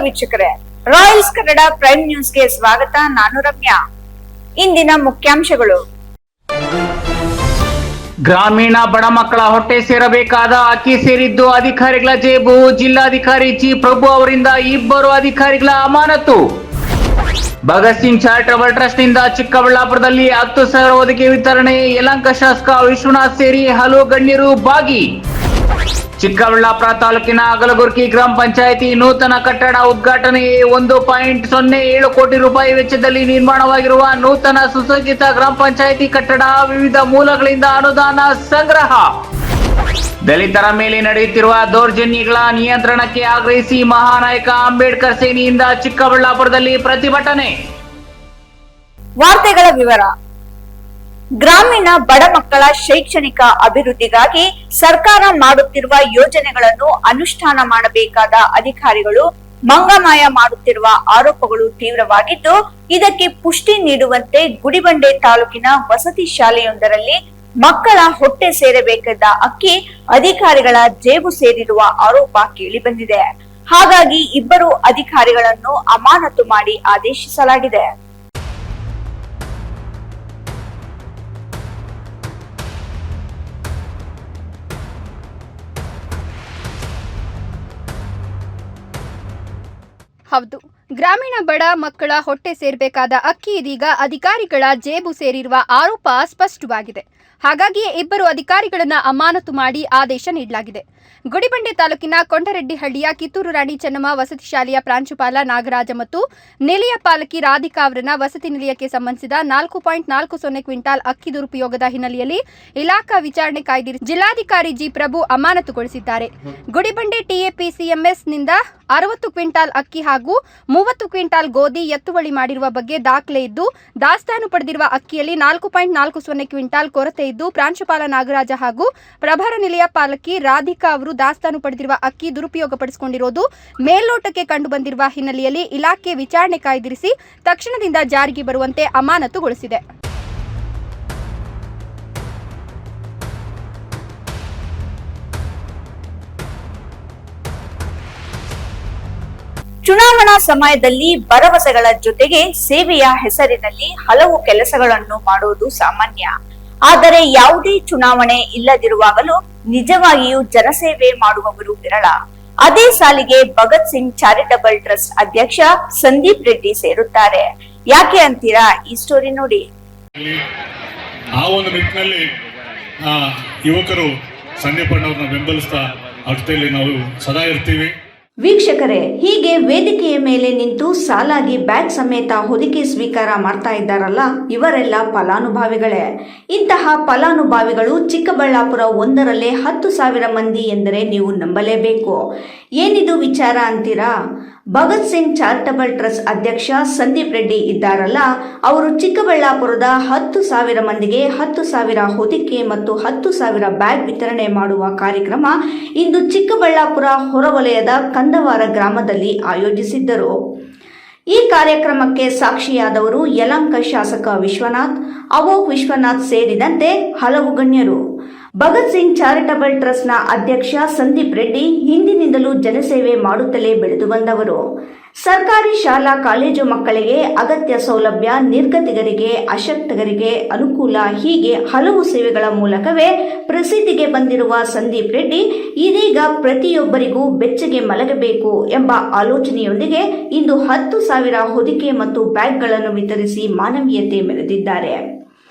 ವೀಕ್ಷಕರೇ, Royals Kannada prime ನ್ಯೂಸ್ಗೆ ಸ್ವಾಗತ. ನಾನು ರಮ್ಯಾ. ಇಂದಿನ ಮುಖ್ಯಾಂಶಗಳು. ಗ್ರಾಮೀಣ ಬಡ ಮಕ್ಕಳ ಹೊಟ್ಟೆ ಸೇರಬೇಕಾದ ಅಕ್ಕಿ ಸೇರಿದ್ದು ಅಧಿಕಾರಿಗಳ ಜೇಬು. ಜಿಲ್ಲಾಧಿಕಾರಿ ಜಿ ಪ್ರಭು ಅವರಿಂದ 2 ಅಧಿಕಾರಿಗಳ ಅಮಾನತು. ಭಗತ್ ಸಿಂಗ್ ಚಾರಿಟಬಲ್ ಟ್ರಸ್ಟ್ ನಿಂದ ಚಿಕ್ಕಬಳ್ಳಾಪುರದಲ್ಲಿ 10,000 ಹೊದಿಕೆ ವಿತರಣೆ. ಯಲಹಂಕ ಶಾಸಕ ವಿಶ್ವನಾಥ್ ಸೇರಿ ಹಲವು ಗಣ್ಯರು ಭಾಗಿ. ಚಿಕ್ಕಬಳ್ಳಾಪುರ ತಾಲೂಕಿನ ಅಗಲಗುರ್ಕಿ ಗ್ರಾಮ ಪಂಚಾಯಿತಿ ನೂತನ ಕಟ್ಟಡ ಉದ್ಘಾಟನೆ. 1.07 ಕೋಟಿ ರೂಪಾಯಿ ವೆಚ್ಚದಲ್ಲಿ ನಿರ್ಮಾಣವಾಗಿರುವ ನೂತನ ಸುಸಜ್ಜಿತ ಗ್ರಾಮ ಪಂಚಾಯಿತಿ ಕಟ್ಟಡ ವಿವಿಧ ಮೂಲಗಳಿಂದ ಅನುದಾನ ಸಂಗ್ರಹ. ದಲಿತರ ಮೇಲೆ ನಡೆಯುತ್ತಿರುವ ದೌರ್ಜನ್ಯಗಳ ನಿಯಂತ್ರಣಕ್ಕೆ ಆಗ್ರಹಿಸಿ ಮಹಾನಾಯಕ ಅಂಬೇಡ್ಕರ್ ಸೇನೆಯಿಂದ ಚಿಕ್ಕಬಳ್ಳಾಪುರದಲ್ಲಿ ಪ್ರತಿಭಟನೆ. ವಾರ್ತೆಗಳ ವಿವರ. ಗ್ರಾಮೀಣ ಬಡ ಮಕ್ಕಳ ಶೈಕ್ಷಣಿಕ ಅಭಿವೃದ್ಧಿಗಾಗಿ ಸರ್ಕಾರ ಮಾಡುತ್ತಿರುವ ಯೋಜನೆಗಳನ್ನು ಅನುಷ್ಠಾನ ಮಾಡಬೇಕಾದ ಅಧಿಕಾರಿಗಳು ಮಂಗಮಾಯ ಮಾಡುತ್ತಿರುವ ಆರೋಪಗಳು ತೀವ್ರವಾಗಿದ್ದು, ಇದಕ್ಕೆ ಪುಷ್ಟಿ ನೀಡುವಂತೆ ಗುಡಿಬಂಡೆ ತಾಲೂಕಿನ ವಸತಿ ಶಾಲೆಯೊಂದರಲ್ಲಿ ಮಕ್ಕಳ ಹೊಟ್ಟೆ ಸೇರಬೇಕಾದ ಅಕ್ಕಿ ಅಧಿಕಾರಿಗಳ ಜೇಬು ಸೇರಿರುವ ಆರೋಪ ಕೇಳಿಬಂದಿದೆ. ಹಾಗಾಗಿ 2 ಅಧಿಕಾರಿಗಳನ್ನು ಅಮಾನತು ಮಾಡಿ ಆದೇಶಿಸಲಾಗಿದೆ. ಹೌದು, ಗ್ರಾಮೀಣ ಬಡ ಮಕ್ಕಳ ಹೊಟ್ಟೆ ಸೇರಬೇಕಾದ ಅಕ್ಕಿ ಇದೀಗ ಅಧಿಕಾರಿಗಳ ಜೇಬು ಸೇರಿರುವ ಆರೋಪ ಸ್ಪಷ್ಟವಾಗಿದೆ. ಹಾಗಾಗಿಯೇ 2 ಅಧಿಕಾರಿಗಳನ್ನು ಅಮಾನತು ಮಾಡಿ ಆದೇಶ ನೀಡಲಾಗಿದೆ. ಗುಡಿಬಂಡೆ ತಾಲೂಕಿನ ಕೊಂಡರೆಡ್ಡಿಹಳ್ಳಿಯ ಕಿತ್ತೂರು ರಾಣಿ ಚೆನ್ನಮ್ಮ ವಸತಿ ಶಾಲೆಯ ಪ್ರಾಂಶುಪಾಲ ನಾಗರಾಜ ಮತ್ತು ನಿಲಯ ಪಾಲಕಿ ರಾಧಿಕಾ ಅವರನ್ನ ವಸತಿ ನಿಲಯಕ್ಕೆ ಸಂಬಂಧಿಸಿದ 4.40 ಕ್ವಿಂಟಾಲ್ ಅಕ್ಕಿ ದುರುಪಯೋಗದ ಹಿನ್ನೆಲೆಯಲ್ಲಿ ಇಲಾಖಾ ವಿಚಾರಣೆ ಕಾಯ್ದಿರಿಸಿ ಜಿಲ್ಲಾಧಿಕಾರಿ ಜಿ ಪ್ರಭು ಅಮಾನತುಗೊಳಿಸಿದ್ದಾರೆ. ಗುಡಿಬಂಡೆ ಟಿಎಪಿಸಿಎಂಎಸ್ ನಿಂದ 60 ಕ್ವಿಂಟಾಲ್ ಅಕ್ಕಿ ಹಾಗೂ 30 ಕ್ವಿಂಟಾಲ್ ಗೋಧಿ ಎತ್ತುವಳಿ ಮಾಡಿರುವ ಬಗ್ಗೆ ದಾಖಲೆ ಇದ್ದು, ದಾಸ್ತಾನು ಪಡೆದಿರುವ ಅಕ್ಕಿಯಲ್ಲಿ 4.40 ಕ್ವಿಂಟಾಲ್ ಕೊರತೆ ಇದ್ದು, ಪ್ರಾಂಶುಪಾಲ ನಾಗರಾಜ ಹಾಗೂ ಪ್ರಭಾರ ನಿಲಯ ಪಾಲಕಿ ರಾಧಿಕಾ ಅವರು ದಾಸ್ತಾನು ಪಡೆದಿರುವ ಅಕ್ಕಿ ದುರುಪಯೋಗಪಡಿಸಿಕೊಂಡಿರುವುದು ಮೇಲ್ನೋಟಕ್ಕೆ ಕಂಡುಬಂದಿರುವ ಹಿನ್ನೆಲೆಯಲ್ಲಿ ಇಲಾಖೆ ವಿಚಾರಣೆ ಕಾಯ್ದಿರಿಸಿ ತಕ್ಷಣದಿಂದ ಜಾರಿಗೆ ಬರುವಂತೆ ಅಮಾನತುಗೊಳಿಸಿದೆ. ಚುನಾವಣಾ ಸಮಯದಲ್ಲಿ ಭರವಸೆಗಳ ಜೊತೆಗೆ ಸೇವೆಯ ಹೆಸರಿನಲ್ಲಿ ಹಲವು ಕೆಲಸಗಳನ್ನು ಮಾಡುವುದು ಸಾಮಾನ್ಯ. ಆದರೆ ಯಾವುದೇ ಚುನಾವಣೆ ಇಲ್ಲದಿರುವಾಗಲೂ ನಿಜವಾಗಿಯೂ ಜನಸೇವೆ ಮಾಡುವವರು ವಿರಳ. ಅದೇ ಸಾಲಿಗೆ ಭಗತ್ ಸಿಂಗ್ ಚಾರಿಟಬಲ್ ಟ್ರಸ್ಟ್ ಅಧ್ಯಕ್ಷ ಸಂದೀಪ್ ರೆಡ್ಡಿ ಸೇರುತ್ತಾರೆ. ಯಾಕೆ ಅಂತೀರಾ? ಈ ಸ್ಟೋರಿ ನೋಡಿ. ಆ ಒಂದು ನಿಟ್ಟಿನಲ್ಲಿ ಯುವಕರು ಸಂದೀಪ್ ಅಣ್ಣವ್ರನ್ನ ಬೆಂಬಲಿಸ್ತಾ ಅಷ್ಟೇಲಿ ನಾವು ಸದಾ ಇರ್ತೀವಿ. ವೀಕ್ಷಕರೇ, ಹೀಗೆ ವೇದಿಕೆಯ ಮೇಲೆ ನಿಂತು ಸಾಲಾಗಿ ಬ್ಯಾಗ್ ಸಮೇತ ಹೊದಿಕೆ ಸ್ವೀಕಾರ ಮಾಡ್ತಾ ಇದ್ದಾರಲ್ಲ, ಇವರೆಲ್ಲ ಫಲಾನುಭವಿಗಳೇ. ಇಂತಹ ಫಲಾನುಭವಿಗಳು ಚಿಕ್ಕಬಳ್ಳಾಪುರ ಒಂದರಲ್ಲೇ 10,000 ಮಂದಿ ಎಂದರೆ ನೀವು ನಂಬಲೇಬೇಕು. ಏನಿದು ವಿಚಾರ ಅಂತೀರಾ? ಭಗತ್ ಸಿಂಗ್ ಚಾರಿಟಬಲ್ ಟ್ರಸ್ಟ್ ಅಧ್ಯಕ್ಷ ಸಂದೀಪ್ ರೆಡ್ಡಿ ಇದ್ದಾರಲ್ಲ, ಅವರು ಚಿಕ್ಕಬಳ್ಳಾಪುರದ 10,000 ಮಂದಿಗೆ 10,000 ಹೊದಿಕೆ ಮತ್ತು 10,000 ಬ್ಯಾಗ್ ವಿತರಣೆ ಮಾಡುವ ಕಾರ್ಯಕ್ರಮ ಇಂದು ಚಿಕ್ಕಬಳ್ಳಾಪುರ ಹೊರವಲಯದ ಕಂದವಾರ ಗ್ರಾಮದಲ್ಲಿ ಆಯೋಜಿಸಿದ್ದರು. ಈ ಕಾರ್ಯಕ್ರಮಕ್ಕೆ ಸಾಕ್ಷಿಯಾದವರು ಯಲಹಂಕ ಶಾಸಕ ವಿಶ್ವನಾಥ್, ಅವೋಕ್ ವಿಶ್ವನಾಥ್ ಸೇರಿದಂತೆ ಹಲವು ಗಣ್ಯರು. ಭಗತ್ ಸಿಂಗ್ ಚಾರಿಟಬಲ್ ಟ್ರಸ್ಟ್ನ ಅಧ್ಯಕ್ಷ ಸಂದೀಪ್ ರೆಡ್ಡಿ ಹಿಂದಿನಿಂದಲೂ ಜನಸೇವೆ ಮಾಡುತ್ತಲೇ ಬೆಳೆದು ಬಂದವರು. ಸರ್ಕಾರಿ ಶಾಲಾ ಕಾಲೇಜು ಮಕ್ಕಳಿಗೆ ಅಗತ್ಯ ಸೌಲಭ್ಯ, ನಿರ್ಗತಿಕರಿಗೆ, ಅಶಕ್ತರಿಗೆ ಅನುಕೂಲ, ಹೀಗೆ ಹಲವು ಸೇವೆಗಳ ಮೂಲಕವೇ ಪ್ರಸಿದ್ಧಿಗೆ ಬಂದಿರುವ ಸಂದೀಪ್ ರೆಡ್ಡಿ ಇದೀಗ ಪ್ರತಿಯೊಬ್ಬರಿಗೂ ಬೆಚ್ಚಗೆ ಮಲಗಬೇಕು ಎಂಬ ಆಲೋಚನೆಯೊಂದಿಗೆ ಇಂದು 10,000 ಹೊದಿಕೆ ಮತ್ತು ಬ್ಯಾಗ್ಗಳನ್ನು ವಿತರಿಸಿ ಮಾನವೀಯತೆ ಮೆರೆದಿದ್ದಾರೆ.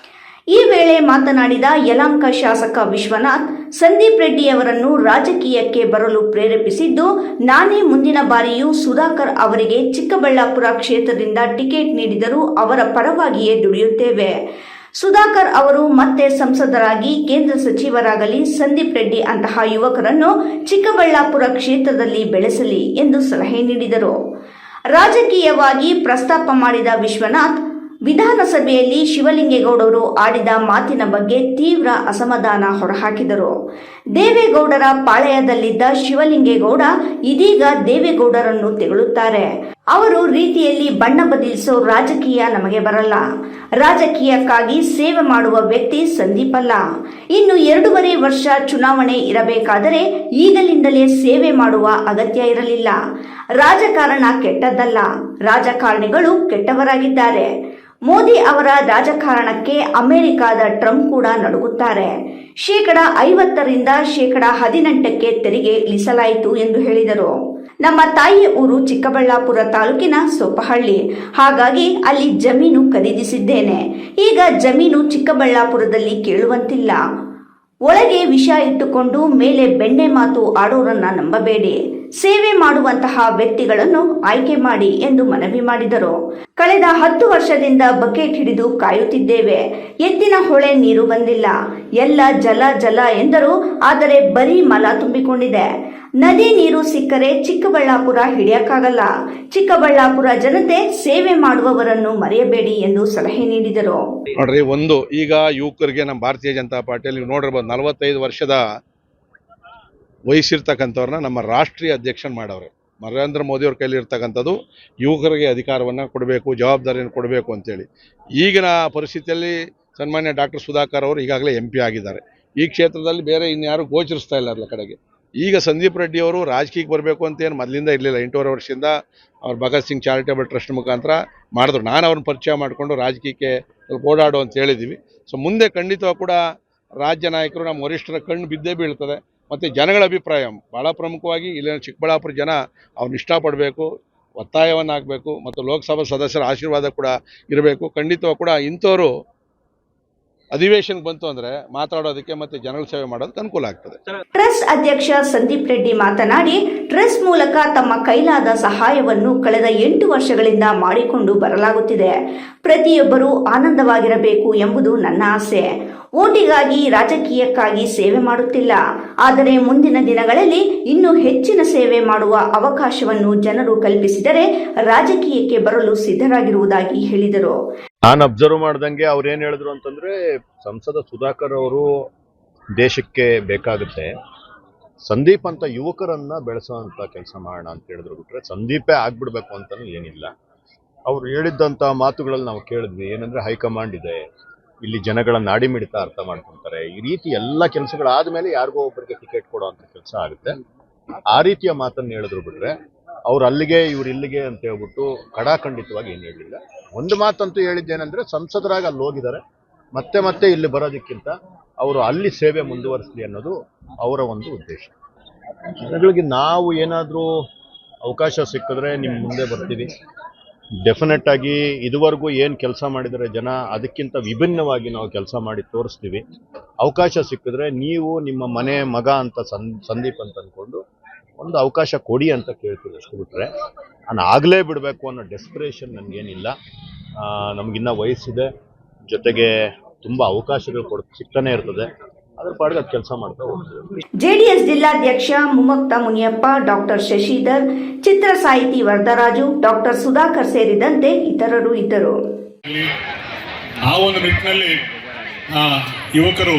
ಈ ವೇಳೆ ಮಾತನಾಡಿದ ಯಲಹಂಕ ಶಾಸಕ ವಿಶ್ವನಾಥ್, ಸಂದೀಪ್ ರೆಡ್ಡಿಯವರನ್ನು ರಾಜಕೀಯಕ್ಕೆ ಬರಲು ಪ್ರೇರೇಪಿಸಿದ್ದು ನಾನೇ. ಮುಂದಿನ ಬಾರಿಯೂ ಸುಧಾಕರ್ ಅವರಿಗೆ ಚಿಕ್ಕಬಳ್ಳಾಪುರ ಕ್ಷೇತ್ರದಿಂದ ಟಿಕೆಟ್ ನೀಡಿದರೂ ಅವರ ಪರವಾಗಿಯೇ ದುಡಿಯುತ್ತೇವೆ. ಸುಧಾಕರ್ ಅವರು ಮತ್ತೆ ಸಂಸದರಾಗಿ ಕೇಂದ್ರ ಸಚಿವರಾಗಲಿ, ಸಂದೀಪ್ ರೆಡ್ಡಿ ಅಂತಹ ಯುವಕರನ್ನು ಚಿಕ್ಕಬಳ್ಳಾಪುರ ಕ್ಷೇತ್ರದಲ್ಲಿ ಬೆಳೆಸಲಿ ಎಂದು ಸಲಹೆ ನೀಡಿದರು. ರಾಜಕೀಯವಾಗಿ ಪ್ರಸ್ತಾಪ ಮಾಡಿದ ವಿಶ್ವನಾಥ್, ವಿಧಾನಸಭೆಯಲ್ಲಿ ಶಿವಲಿಂಗೇಗೌಡರು ಆಡಿದ ಮಾತಿನ ಬಗ್ಗೆ ತೀವ್ರ ಅಸಮಾಧಾನ ಹೊರಹಾಕಿದರು. ದೇವೇಗೌಡರ ಪಾಳೆಯದಲ್ಲಿದ್ದ ಶಿವಲಿಂಗೇಗೌಡ ಇದೀಗ ದೇವೇಗೌಡರನ್ನು ತೆಗಳುತ್ತಾರೆ. ಅವರು ರೀತಿಯಲ್ಲಿ ಬಣ್ಣ ಬದಲಿಸೋ ರಾಜಕೀಯ ನಮಗೆ ಬರಲ್ಲ. ರಾಜಕೀಯಕ್ಕಾಗಿ ಸೇವೆ ಮಾಡುವ ವ್ಯಕ್ತಿ ಸಂದೀಪ್ ಅಲ್ಲ. ಇನ್ನು 2.5 ವರ್ಷ ಚುನಾವಣೆ ಇರಬೇಕಾದರೆ ಈಗಲಿಂದಲೇ ಸೇವೆ ಮಾಡುವ ಅಗತ್ಯ ಇರಲಿಲ್ಲ. ರಾಜಕಾರಣ ಕೆಟ್ಟದ್ದಲ್ಲ, ರಾಜಕಾರಣಿಗಳು ಕೆಟ್ಟವರಾಗಿದ್ದಾರೆ. ಮೋದಿ ಅವರ ರಾಜಕಾರಣಕ್ಕೆ ಅಮೆರಿಕದ ಟ್ರಂಪ್ ಕೂಡ ನಡುಗುತ್ತಾರೆ. 50% 18% ತೆರಿಗೆ ಇಳಿಸಲಾಯಿತು ಎಂದು ಹೇಳಿದರು. ನಮ್ಮ ತಾಯಿಯ ಊರು ಚಿಕ್ಕಬಳ್ಳಾಪುರ ತಾಲೂಕಿನ ಸೊಪ್ಪಹಳ್ಳಿ. ಹಾಗಾಗಿ ಅಲ್ಲಿ ಜಮೀನು ಖರೀದಿಸಿದ್ದೇನೆ. ಈಗ ಜಮೀನು ಚಿಕ್ಕಬಳ್ಳಾಪುರದಲ್ಲಿ ಕೇಳುವಂತಿಲ್ಲ. ಒಳಗೆ ವಿಷ ಇಟ್ಟುಕೊಂಡು ಮೇಲೆ ಬೆಣ್ಣೆ ಮಾತು ಆಡೋರನ್ನ ನಂಬಬೇಡಿ. ಸೇವೆ ಮಾಡುವಂತಹ ವ್ಯಕ್ತಿಗಳನ್ನು ಆಯ್ಕೆ ಮಾಡಿ ಎಂದು ಮನವಿ ಮಾಡಿದರು. ಕಳೆದ 10 ವರ್ಷದಿಂದ ಬಕೆಟ್ ಹಿಡಿದು ಕಾಯುತ್ತಿದ್ದೇವೆ. ಎತ್ತಿನ ಹೊಳೆ ನೀರು ಬಂದಿಲ್ಲ. ಎಲ್ಲ ಜಲ ಜಲ ಎಂದರು. ಆದರೆ ಬರೀ ಮಲ ತುಂಬಿಕೊಂಡಿದೆ. ನದಿ ನೀರು ಸಿಕ್ಕರೆ ಚಿಕ್ಕಬಳ್ಳಾಪುರ ಹಿಡಿಯಕ್ಕಾಗಲ್ಲ. ಚಿಕ್ಕಬಳ್ಳಾಪುರ ಜನತೆ ಸೇವೆ ಮಾಡುವವರನ್ನು ಮರೆಯಬೇಡಿ ಎಂದು ಸಲಹೆ ನೀಡಿದರು. ನೋಡ್ರಿ, ಒಂದು ಈಗ ಯುವಕರಿಗೆ ನಮ್ಮ ಭಾರತೀಯ ಜನತಾ ಪಾರ್ಟಿಯಲ್ಲಿ ನೀವು ನೋಡಿರ್ಬೋದು, 45 ವರ್ಷದ ವಹಿಸಿರ್ತಕ್ಕಂಥವ್ರನ್ನ ನಮ್ಮ ರಾಷ್ಟ್ರೀಯ ಅಧ್ಯಕ್ಷನ್ ಮಾಡವ್ರೆ. ನರೇಂದ್ರ ಮೋದಿ ಅವ್ರ ಕೈಲಿ ಇರ್ತಕ್ಕಂಥದ್ದು ಯುವಕರಿಗೆ ಅಧಿಕಾರವನ್ನು ಕೊಡಬೇಕು, ಜವಾಬ್ದಾರಿಯನ್ನು ಕೊಡಬೇಕು ಅಂತೇಳಿ. ಈಗಿನ ಪರಿಸ್ಥಿತಿಯಲ್ಲಿ ಸನ್ಮಾನ್ಯ ಡಾಕ್ಟರ್ ಸುಧಾಕರ್ ಅವರು ಈಗಾಗಲೇ MP ಆಗಿದ್ದಾರೆ. ಈ ಕ್ಷೇತ್ರದಲ್ಲಿ ಬೇರೆ ಇನ್ಯಾರು ಗೋಚರಿಸ್ತಾ ಇಲ್ಲ ಎಲ್ಲ ಕಡೆಗೆ. ಈಗ ಸಂದೀಪ್ ರೆಡ್ಡಿ ಅವರು ರಾಜಕೀಯಕ್ಕೆ ಬರಬೇಕು ಅಂತ ಏನು ಮೊದಲಿಂದ ಇರಲಿಲ್ಲ. 8.5 ವರ್ಷದಿಂದ ಅವ್ರು ಭಗತ್ ಸಿಂಗ್ ಚಾರಿಟೇಬಲ್ ಟ್ರಸ್ಟ್ ಮುಖಾಂತರ ಮಾಡಿದ್ರು. ನಾನು ಅವ್ರನ್ನ ಪರಿಚಯ ಮಾಡಿಕೊಂಡು ರಾಜಕೀಯಕ್ಕೆ ಸ್ವಲ್ಪ ಓಡಾಡು ಅಂತ ಹೇಳಿದ್ದೀವಿ. ಸೊ ಮುಂದೆ ಖಂಡಿತವಾಗಿ ಕೂಡ ರಾಜ್ಯ ನಾಯಕರು ನಮ್ಮ ವರಿಷ್ಠರ ಕಣ್ಣು ಬಿದ್ದೇ ಬೀಳ್ತದೆ. ಮತ್ತು ಜನಗಳ ಅಭಿಪ್ರಾಯ ಭಾಳ ಪ್ರಮುಖವಾಗಿ ಇಲ್ಲಿನ ಚಿಕ್ಕಬಳ್ಳಾಪುರ ಜನ ಅವ್ರನ್ನ ಇಷ್ಟಪಡಬೇಕು, ಒತ್ತಾಯವನ್ನು ಹಾಕಬೇಕು ಮತ್ತು ಲೋಕಸಭಾ ಸದಸ್ಯರ ಆಶೀರ್ವಾದ ಕೂಡ ಇರಬೇಕು. ಖಂಡಿತವಾಗಿ ಕೂಡ ಇಂಥವರು ಅಧಿವೇಶನಕ್ಕೆ ಬಂತು ಅಂದರೆ ಮಾತಾಡೋದಕ್ಕೆ ಮತ್ತು ಜನಗಳ ಸೇವೆ ಮಾಡೋದಕ್ಕೆ ಅನುಕೂಲ ಆಗ್ತದೆ. ಟ್ರಸ್ಟ್ ಅಧ್ಯಕ್ಷ ಸಂದೀಪ್ ರೆಡ್ಡಿ ಮಾತನಾಡಿ, ಟ್ರಸ್ಟ್ ಮೂಲಕ ತಮ್ಮ ಕೈಲಾದ ಸಹಾಯವನ್ನು ಕಳೆದ 8 ವರ್ಷಗಳಿಂದ ಮಾಡಿಕೊಂಡು ಬರಲಾಗುತ್ತಿದೆ. ಪ್ರತಿಯೊಬ್ಬರೂ ಆನಂದವಾಗಿರಬೇಕು ಎಂಬುದು ನನ್ನ ಆಸೆ. ಓಟಿಗಾಗಿ ರಾಜಕೀಯಕ್ಕಾಗಿ ಸೇವೆ ಮಾಡುತ್ತಿಲ್ಲ. ಆದರೆ ಮುಂದಿನ ದಿನಗಳಲ್ಲಿ ಇನ್ನೂ ಹೆಚ್ಚಿನ ಸೇವೆ ಮಾಡುವ ಅವಕಾಶವನ್ನು ಜನರು ಕಲ್ಪಿಸಿದರೆ ರಾಜಕೀಯಕ್ಕೆ ಬರಲು ಸಿದ್ಧರಾಗಿರುವುದಾಗಿ ಹೇಳಿದರು. ನಾನು ಅಬ್ಸರ್ವ್ ಮಾಡ್ದಂಗೆ ಅವ್ರು ಏನ್ ಹೇಳಿದ್ರು ಅಂತಂದ್ರೆ, ಸಂಸದ ಸುಧಾಕರ್ ಅವರು ದೇಶಕ್ಕೆ ಬೇಕಾಗುತ್ತೆ, ಸಂದೀಪ್ ಅಂತ ಯುವಕರನ್ನ ಬೆಳೆಸುವಂತ ಕೆಲಸ ಮಾಡೋಣ ಅಂತ ಹೇಳಿದ್ರು. ಬಿಟ್ರೆ ಸಂದೀಪೇ ಆಗ್ಬಿಡ್ಬೇಕು ಅಂತಾನು ಏನಿಲ್ಲ. ಅವ್ರು ಹೇಳಿದ್ದಂತ ಮಾತುಗಳಲ್ಲಿ ನಾವು ಕೇಳಿದ್ವಿ. ಏನಂದ್ರೆ ಹೈಕಮಾಂಡ್ ಇದೆ, ಇಲ್ಲಿ ಜನಗಳ ನಾಡಿ ಮಿಡಿತ ಅರ್ಥ ಮಾಡ್ಕೊಂತಾರೆ, ಈ ರೀತಿ ಎಲ್ಲ ಕೆಲಸಗಳಾದ್ಮೇಲೆ ಯಾರಿಗೋ ಒಬ್ಬರಿಗೆ ಟಿಕೆಟ್ ಕೊಡೋ ಅಂತ ಕೆಲಸ ಆಗುತ್ತೆ, ಆ ರೀತಿಯ ಮಾತನ್ನು ಹೇಳಿದ್ರು. ಬಿಟ್ರೆ ಅವ್ರು ಅಲ್ಲಿಗೆ ಇವ್ರು ಇಲ್ಲಿಗೆ ಅಂತ ಹೇಳ್ಬಿಟ್ಟು ಕಡಾಖಂಡಿತವಾಗಿ ಏನು ಹೇಳಿಲ್ಲ. ಒಂದು ಮಾತಂತೂ ಹೇಳಿದ್ದೇನೆಂದ್ರೆ, ಸಂಸದರಾಗಿ ಅಲ್ಲಿ ಹೋಗಿದ್ದಾರೆ, ಮತ್ತೆ ಮತ್ತೆ ಇಲ್ಲಿ ಬರೋದಕ್ಕಿಂತ ಅವರು ಅಲ್ಲಿ ಸೇವೆ ಮುಂದುವರಿಸಲಿ ಅನ್ನೋದು ಅವರ ಒಂದು ಉದ್ದೇಶ. ಜನಗಳಿಗೆ ನಾವು ಏನಾದರೂ ಅವಕಾಶ ಸಿಕ್ಕಿದ್ರೆ ನಿಮ್ಮ ಮುಂದೆ ಬರ್ತೀವಿ. ಡೆಫಿನೆಟ್ ಆಗಿ ಇದುವರೆಗೂ ಏನು ಕೆಲಸ ಮಾಡಿದರೆ ಜನ, ಅದಕ್ಕಿಂತ ವಿಭಿನ್ನವಾಗಿ ನಾವು ಕೆಲಸ ಮಾಡಿ ತೋರಿಸ್ತೀವಿ. ಅವಕಾಶ ಸಿಕ್ಕಿದ್ರೆ ನೀವು ನಿಮ್ಮ ಮನೆ ಮಗ ಅಂತ ಸಂದೀಪ್ ಅಂತ ಅಂದ್ಕೊಂಡು ಒಂದು ಅವಕಾಶ ಕೊಡಿ ಅಂತ ಕೇಳ್ತೀವಿ. ಅಷ್ಟು ಬಿಟ್ಟರೆ ನಾನು ಆಗಲೇ ಬಿಡಬೇಕು ಅನ್ನೋ ಡೆಸ್ಪಿರೇಷನ್ ನನಗೇನಿಲ್ಲ. ನಮಗಿನ್ನ ವಯಸ್ಸಿದೆ, ಜೊತೆಗೆ ತುಂಬ ಅವಕಾಶಗಳು ಸಿಗ್ತಾನೆ ಇರ್ತದೆ. ಅದ್ರ ಪಾಡಿಗೆ ಅದು ಕೆಲಸ ಮಾಡ್ತಾ ಹೋಗ್ತೀವಿ. ಜೆಡಿಎಸ್ ಜಿಲ್ಲಾಧ್ಯಕ್ಷ ಮುಮಕ್ತ ಮುನಿಯಪ್ಪ, ಡಾಕ್ಟರ್ ಶಶಿಧರ್, ಚಿತ್ರ ಸಾಹಿತಿ ವರದರಾಜು, ಡಾಕ್ಟರ್ ಸುಧಾಕರ್ ಸೇರಿದಂತೆ ಇತರರು ಇದ್ದರು. ಆ ಒಂದು ನಿಟ್ಟಿನಲ್ಲಿ ಯುವಕರು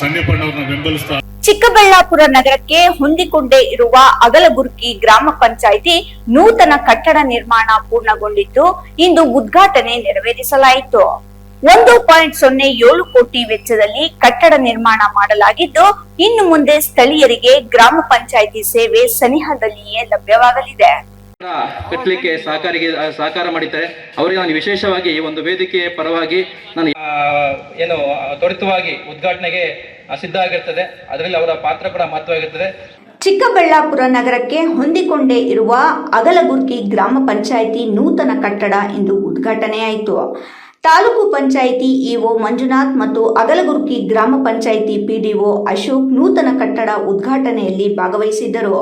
ಸಂದೀಪ್ ಅಣ್ಣವ್ರನ್ನ ಬೆಂಬಲಿಸ್ತಾ. ಚಿಕ್ಕಬಳ್ಳಾಪುರ ನಗರಕ್ಕೆ ಹೊಂದಿಕೊಂಡೇ ಇರುವ ಅಗಲಗುರ್ಕಿ ಗ್ರಾಮ ಪಂಚಾಯಿತಿ ನೂತನ ಕಟ್ಟಡ ನಿರ್ಮಾಣ ಪೂರ್ಣಗೊಂಡಿದ್ದು ಇಂದು ಉದ್ಘಾಟನೆ ನೆರವೇರಿಸಲಾಯಿತು. 1.07 ಕೋಟಿ ವೆಚ್ಚದಲ್ಲಿ ಕಟ್ಟಡ ನಿರ್ಮಾಣ ಮಾಡಲಾಗಿದ್ದು, ಇನ್ನು ಮುಂದೆ ಸ್ಥಳೀಯರಿಗೆ ಗ್ರಾಮ ಪಂಚಾಯಿತಿ ಸೇವೆ ಸನಿಹದಲ್ಲಿಯೇ ಲಭ್ಯವಾಗಲಿದೆ. ಕಟ್ಟಲಿಕ್ಕೆ ಸಹಕಾರ ಮಾಡಿದ್ದಾರೆ. ಅವರಿಗೆ ನಾನು ವಿಶೇಷವಾಗಿ ಈ ಒಂದು ವೇದಿಕೆಯ ಪರವಾಗಿ ನಾನು ಏನು ತ್ವರಿತವಾಗಿ ಉದ್ಘಾಟನೆಗೆ ಸಿದ್ಧ ಆಗಿರ್ತದೆ. ಅದರಲ್ಲಿ ಅವರ ಪಾತ್ರ ಕೂಡ ಮಹತ್ವವಾಗಿರ್ತದೆ. ಚಿಕ್ಕಬಳ್ಳಾಪುರ ನಗರಕ್ಕೆ ಹೊಂದಿಕೊಂಡೇ ಇರುವ ಅಗಲಗುರ್ಕಿ ಗ್ರಾಮ ಪಂಚಾಯಿತಿ ನೂತನ ಕಟ್ಟಡ ಇಂದು ಉದ್ಘಾಟನೆಯಾಯಿತು. ತಾಲೂಕು ಪಂಚಾಯಿತಿ ಇಒ ಮಂಜುನಾಥ್ ಮತ್ತು ಅಗಲಗುರ್ಕಿ ಗ್ರಾಮ ಪಂಚಾಯಿತಿ ಪಿಡಿಒ ಅಶೋಕ್ ನೂತನ ಕಟ್ಟಡ ಉದ್ಘಾಟನೆಯಲ್ಲಿ ಭಾಗವಹಿಸಿದ್ದರು.